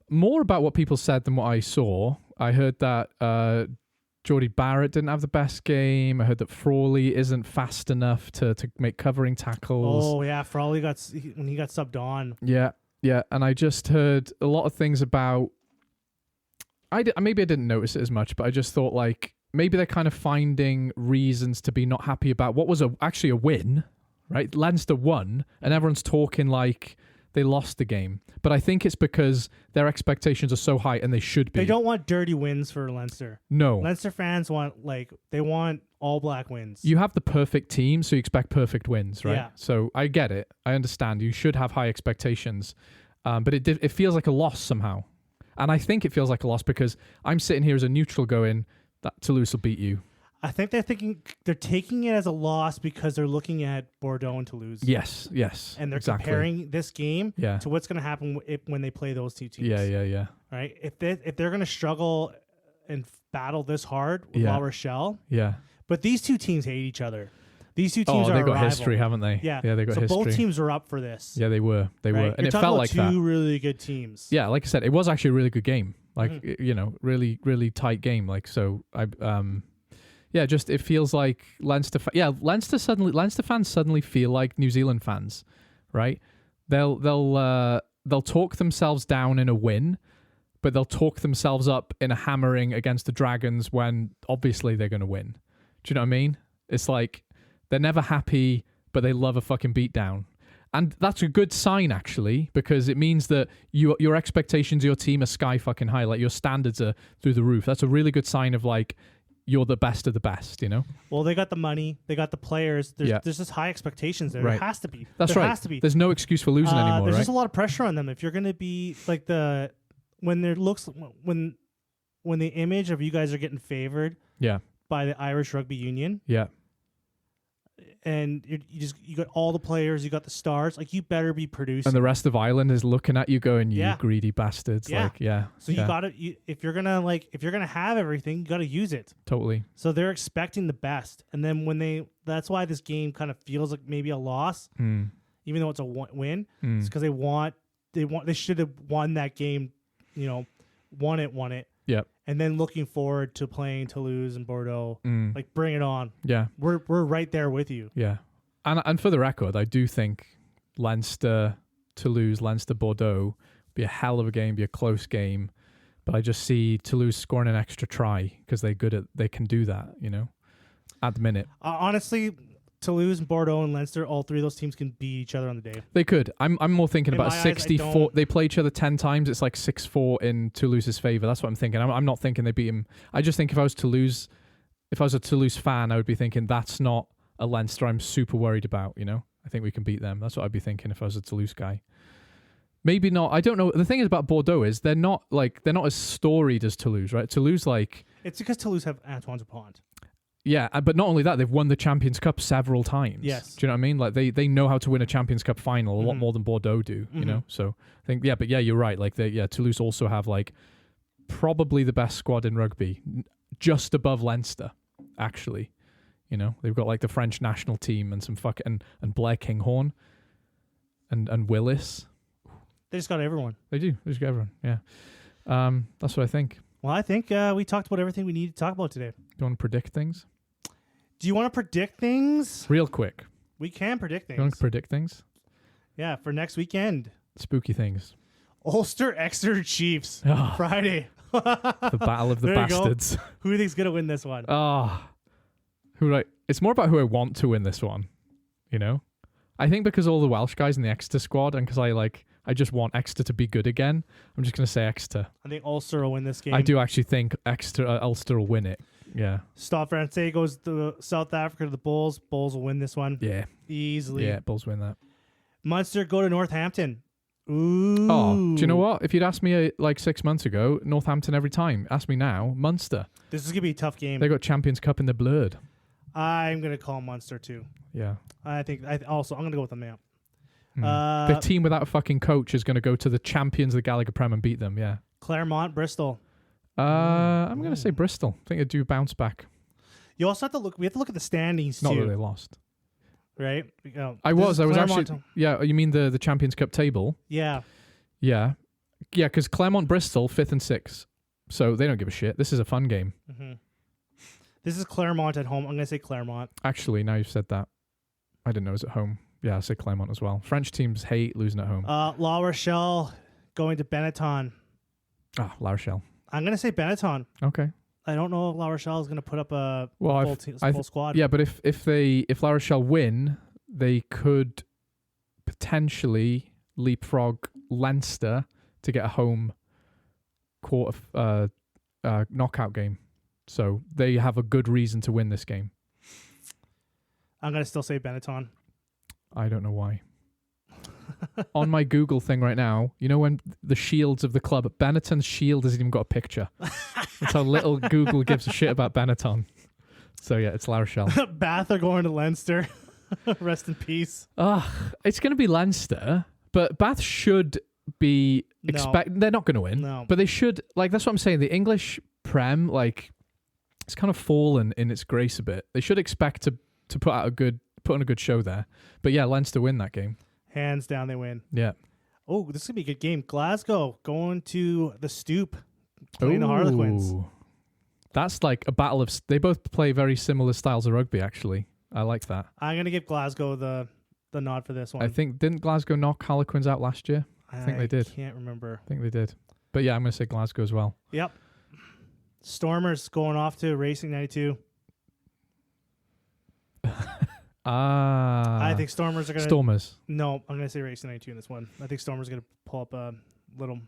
Speaker 3: more about what people said than what I saw. I heard that Geordie Barrett didn't have the best game. I heard that Frawley isn't fast enough to make covering tackles.
Speaker 2: Oh yeah, Frawley when he got subbed on.
Speaker 3: Yeah, and I just heard a lot of things about. Maybe I didn't notice it as much, but I just thought like. Maybe they're kind of finding reasons to be not happy about what was actually a win, right? Leinster won, and everyone's talking like they lost the game. But I think it's because their expectations are so high, and they should be.
Speaker 2: They don't want dirty wins for Leinster.
Speaker 3: No.
Speaker 2: Leinster fans want they want all black wins.
Speaker 3: You have the perfect team, so you expect perfect wins, right?
Speaker 2: Yeah.
Speaker 3: So I get it. I understand. You should have high expectations. But it feels like a loss somehow. And I think it feels like a loss because I'm sitting here as a neutral going, that Toulouse will beat you.
Speaker 2: I think they're taking it as a loss because they're looking at Bordeaux and Toulouse.
Speaker 3: Yes,
Speaker 2: And they're
Speaker 3: exactly.
Speaker 2: comparing this game
Speaker 3: Yeah.
Speaker 2: to what's going to happen when they play those two teams.
Speaker 3: Yeah.
Speaker 2: Right? If they're going to struggle and battle this hard with
Speaker 3: Yeah.
Speaker 2: La Rochelle,
Speaker 3: Yeah.
Speaker 2: but these two teams hate each other. These two teams
Speaker 3: Oh,
Speaker 2: are
Speaker 3: they got
Speaker 2: rival.
Speaker 3: history, haven't they?
Speaker 2: Yeah.
Speaker 3: Yeah, they got
Speaker 2: so
Speaker 3: history.
Speaker 2: both teams are up for this.
Speaker 3: Yeah, they were. They
Speaker 2: right?
Speaker 3: were.
Speaker 2: You're
Speaker 3: And it
Speaker 2: talking
Speaker 3: felt
Speaker 2: about
Speaker 3: like
Speaker 2: two
Speaker 3: that.
Speaker 2: really good teams.
Speaker 3: Yeah, like I said, it was actually a really good game. Like,
Speaker 2: Mm-hmm.
Speaker 3: really, really tight game. Like, so just it feels like Leinster fans suddenly feel like New Zealand fans, right? They'll talk themselves down in a win, but they'll talk themselves up in a hammering against the Dragons when obviously they're going to win. Do you know what I mean? It's like they're never happy, but they love a fucking beatdown. And that's a good sign, actually, because it means that your expectations of your team are sky fucking high. Like, your standards are through the roof. That's a really good sign of, like, you're the best of the best, you know?
Speaker 2: Well, they got the money. They got the players. There's
Speaker 3: Yeah.
Speaker 2: just high expectations there.
Speaker 3: Right.
Speaker 2: There has to be.
Speaker 3: That's
Speaker 2: there
Speaker 3: right.
Speaker 2: has to be.
Speaker 3: There's no excuse for losing anymore,
Speaker 2: There's
Speaker 3: right?
Speaker 2: just a lot of pressure on them. If you're going to be like when the image of you guys are getting favored
Speaker 3: Yeah.
Speaker 2: by the Irish Rugby Union,
Speaker 3: Yeah.
Speaker 2: and you got all the players, you got the stars, like you better be producing.
Speaker 3: And the rest of Ireland is looking at you going, you
Speaker 2: Yeah.
Speaker 3: greedy bastards.
Speaker 2: Yeah.
Speaker 3: Like, yeah.
Speaker 2: So
Speaker 3: yeah,
Speaker 2: you got to if you're gonna have everything, you got to use it.
Speaker 3: Totally.
Speaker 2: So they're expecting the best, and then that's why this game kind of feels like maybe a loss,
Speaker 3: Mm.
Speaker 2: even though it's a win.
Speaker 3: Mm.
Speaker 2: It's because they should have won that game, won it,
Speaker 3: Yep.
Speaker 2: and then looking forward to playing Toulouse and Bordeaux.
Speaker 3: Mm.
Speaker 2: Like, bring it on.
Speaker 3: Yeah.
Speaker 2: We're right there with you.
Speaker 3: Yeah. And for the record, I do think Leinster, Toulouse, Leinster, Bordeaux be a hell of a game, be a close game. But I just see Toulouse scoring an extra try because they can do that, at the minute.
Speaker 2: Honestly, Toulouse and Bordeaux and Leinster, all three of those teams can beat each other on the day.
Speaker 3: They could. I'm more thinking
Speaker 2: In
Speaker 3: about
Speaker 2: my
Speaker 3: a
Speaker 2: eyes, I
Speaker 3: 64.
Speaker 2: don't-
Speaker 3: They play each other 10 times. It's like 6-4 in Toulouse's favor. That's what I'm thinking. I'm not thinking they beat him. I just think if I was a Toulouse fan, I would be thinking that's not a Leinster I'm super worried about, I think we can beat them. That's what I'd be thinking if I was a Toulouse guy. Maybe not. I don't know. The thing is about Bordeaux is they're not as storied as Toulouse, right? Toulouse,
Speaker 2: It's because Toulouse have Antoine Dupont.
Speaker 3: yeah, but not only that, they've won the Champions Cup several times.
Speaker 2: Yes.
Speaker 3: Do you know what I mean? Like they know how to win a Champions Cup final a lot
Speaker 2: Mhm.
Speaker 3: more than Bordeaux do,
Speaker 2: Mhm.
Speaker 3: So I think, but you're right. Like Toulouse also have like probably the best squad in rugby, just above Leinster, actually. They've got like the French national team and some and Blair Kinghorn and Willis.
Speaker 2: They just got everyone.
Speaker 3: They do. They just got everyone. Yeah. That's what I think.
Speaker 2: Well, I think we talked about everything we need to talk about today.
Speaker 3: Do you want to predict things?
Speaker 2: Do you want to predict things?
Speaker 3: Real quick.
Speaker 2: We can predict
Speaker 3: You want
Speaker 2: things.
Speaker 3: to predict things?
Speaker 2: Yeah, for next weekend.
Speaker 3: Spooky things.
Speaker 2: Ulster Exeter Chiefs.
Speaker 3: Oh,
Speaker 2: Friday.
Speaker 3: the battle of the
Speaker 2: There you go.
Speaker 3: bastards.
Speaker 2: Who do you think's going to win this one?
Speaker 3: It's more about who I want to win this one, I think because all the Welsh guys in the Exeter squad and because I just want Exeter to be good again, I'm just going to say Exeter.
Speaker 2: I think Ulster will win this game.
Speaker 3: I do actually think Ulster will win it. Yeah.
Speaker 2: Stade Francais goes to South Africa to the Bulls. Bulls will win this one
Speaker 3: Yeah.
Speaker 2: easily.
Speaker 3: Yeah, Bulls win that.
Speaker 2: Munster go to Northampton. Ooh.
Speaker 3: Oh, do you know what? If you'd asked me 6 months ago, Northampton every time. Ask me now, Munster.
Speaker 2: This is going to be a tough game.
Speaker 3: They got Champions Cup in the blood.
Speaker 2: I'm going to call Munster too.
Speaker 3: Yeah.
Speaker 2: I'm going to go with them, yeah.
Speaker 3: The team without a fucking coach is going to go to the champions of the Gallagher Prem and beat them, yeah.
Speaker 2: Claremont, Bristol.
Speaker 3: I'm going to say Bristol. I think they do bounce back.
Speaker 2: You also have to look. We have to look at the standings
Speaker 3: Not that
Speaker 2: too,
Speaker 3: they lost.
Speaker 2: right?
Speaker 3: I was
Speaker 2: Claremont.
Speaker 3: actually. Yeah, you mean the Champions Cup table?
Speaker 2: Yeah.
Speaker 3: Yeah. Yeah, because Claremont, Bristol, 5th and 6th. So they don't give a shit. This is a fun game.
Speaker 2: Mm-hmm. This is Claremont at home. I'm gonna say Claremont.
Speaker 3: Actually, now you've said that. I didn't know it was at home. Yeah, I say Claremont as well. French teams hate losing at home.
Speaker 2: La Rochelle going to Benetton.
Speaker 3: La Rochelle.
Speaker 2: I'm gonna say Benetton.
Speaker 3: Okay.
Speaker 2: I don't know if La Rochelle is gonna put up a
Speaker 3: Well,
Speaker 2: full squad.
Speaker 3: Yeah, but if La Rochelle win, they could potentially leapfrog Leinster to get a home knockout game. So they have a good reason to win this game.
Speaker 2: I'm gonna still say Benetton.
Speaker 3: I don't know why. on my Google thing right now, you know when the shields of the club, Benetton's shield hasn't even got a picture. That's how little Google gives a shit about Benetton. So yeah, it's La Rochelle.
Speaker 2: Bath are going to Leinster. Rest in peace.
Speaker 3: It's going to be Leinster, but Bath should be they're not going to win.
Speaker 2: No.
Speaker 3: But they should, like, that's what I'm saying. The English Prem, like, it's kind of fallen in its grace a bit. They should expect to put on a good show there. But yeah, Leinster win that game.
Speaker 2: Hands down, they win.
Speaker 3: Yeah.
Speaker 2: Oh, this is going to be a good game. Glasgow going to the Stoop, playing the Harlequins.
Speaker 3: That's like a battle of... They both play very similar styles of rugby, actually. I like that.
Speaker 2: I'm going to give Glasgow the nod for this one.
Speaker 3: I think... Didn't Glasgow knock Harlequins out last year? I think they did.
Speaker 2: I can't remember.
Speaker 3: I think they did. But yeah, I'm going to say Glasgow as well.
Speaker 2: Yep. Stormers going off to Racing 92. I think Stormers are going to...
Speaker 3: Stormers.
Speaker 2: No, I'm going to say Racing 92 in this one. I think Stormers are going to pull up a little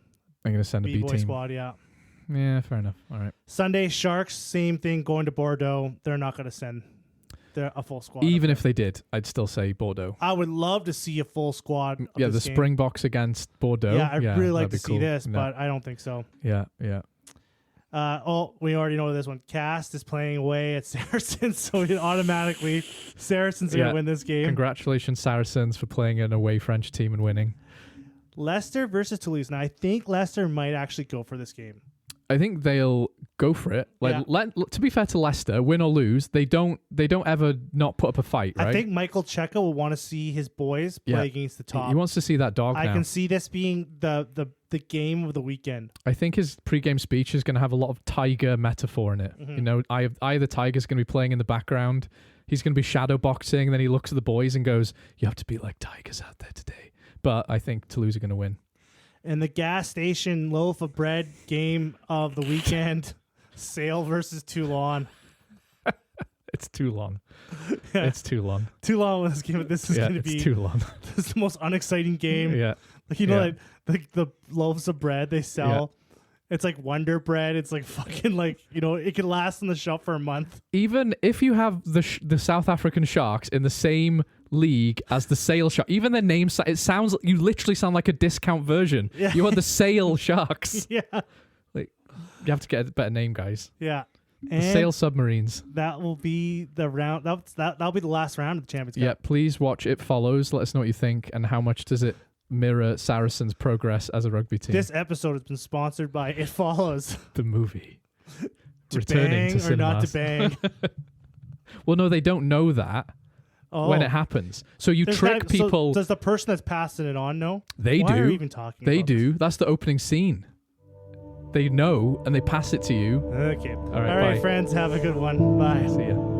Speaker 3: I'm going to send a B
Speaker 2: B-boy
Speaker 3: team.
Speaker 2: squad, yeah.
Speaker 3: Yeah, fair enough. All right.
Speaker 2: Sunday, Sharks, same thing, going to Bordeaux. They're not going to send a full squad.
Speaker 3: Even if they did, I'd still say Bordeaux.
Speaker 2: I would love to see a full squad of
Speaker 3: Yeah, the
Speaker 2: this game.
Speaker 3: Springboks against Bordeaux.
Speaker 2: Yeah, I'd really like to
Speaker 3: that'd be
Speaker 2: see
Speaker 3: cool.
Speaker 2: this,
Speaker 3: No.
Speaker 2: but I don't think so.
Speaker 3: Yeah.
Speaker 2: We already know this one. Cast is playing away at Saracens, so automatically Saracens are going to win this game.
Speaker 3: Congratulations, Saracens, for playing an away French team and winning.
Speaker 2: Leicester versus Toulouse. Now, I think Leicester might actually go for this game.
Speaker 3: I think they'll go for it. To be fair to Leicester, win or lose, they don't ever not put up a fight, right?
Speaker 2: I think Michael Cheika will want to see his boys play against the top.
Speaker 3: He wants to see that dog now.
Speaker 2: I can see this being the game of the weekend.
Speaker 3: I think his pre-game speech is going to have a lot of tiger metaphor in it.
Speaker 2: Mm-hmm.
Speaker 3: You know, Eye of the Tiger's going to be playing in the background. He's going to be shadow boxing. Then he looks at the boys and goes, "You have to be like tigers out there today." But I think Toulouse are going to win.
Speaker 2: And the gas station loaf of bread game of the weekend, Sale versus Toulon.
Speaker 3: It's too long. It's too long.
Speaker 2: Toulon was game. This is going to be
Speaker 3: too long.
Speaker 2: This is the most unexciting game.
Speaker 3: Yeah.
Speaker 2: Like, you know, like the loaves of bread they sell. It's like Wonder Bread. It's like fucking like, you know, it could last in the shop for a month.
Speaker 3: Even if you have the South African Sharks in the same league as the Sale Sharks, even their name, it sounds, you literally sound like a discount version. Yeah. You are the Sale Sharks.
Speaker 2: Yeah.
Speaker 3: Like, you have to get a better name, guys.
Speaker 2: Yeah.
Speaker 3: The Sale Submarines.
Speaker 2: That will be the round. That'll be the last round of the Champions Cup.
Speaker 3: Yeah, please watch It Follows. Let us know what you think and how much does it mirror Saracens' progress as a rugby team.
Speaker 2: This episode has been sponsored by It Follows.
Speaker 3: The movie.
Speaker 2: To
Speaker 3: Returning
Speaker 2: bang
Speaker 3: to
Speaker 2: or
Speaker 3: cinemas.
Speaker 2: not to bang.
Speaker 3: Well, no, they don't know that when it happens. So you trick people.
Speaker 2: So does the person that's passing it on know?
Speaker 3: They
Speaker 2: Why
Speaker 3: do.
Speaker 2: are we even talking
Speaker 3: They
Speaker 2: about
Speaker 3: do. That's the opening scene. They know and they pass it to you.
Speaker 2: this? Okay.
Speaker 3: All
Speaker 2: All right,
Speaker 3: bye.
Speaker 2: friends. Have a good one. Bye.
Speaker 3: See ya.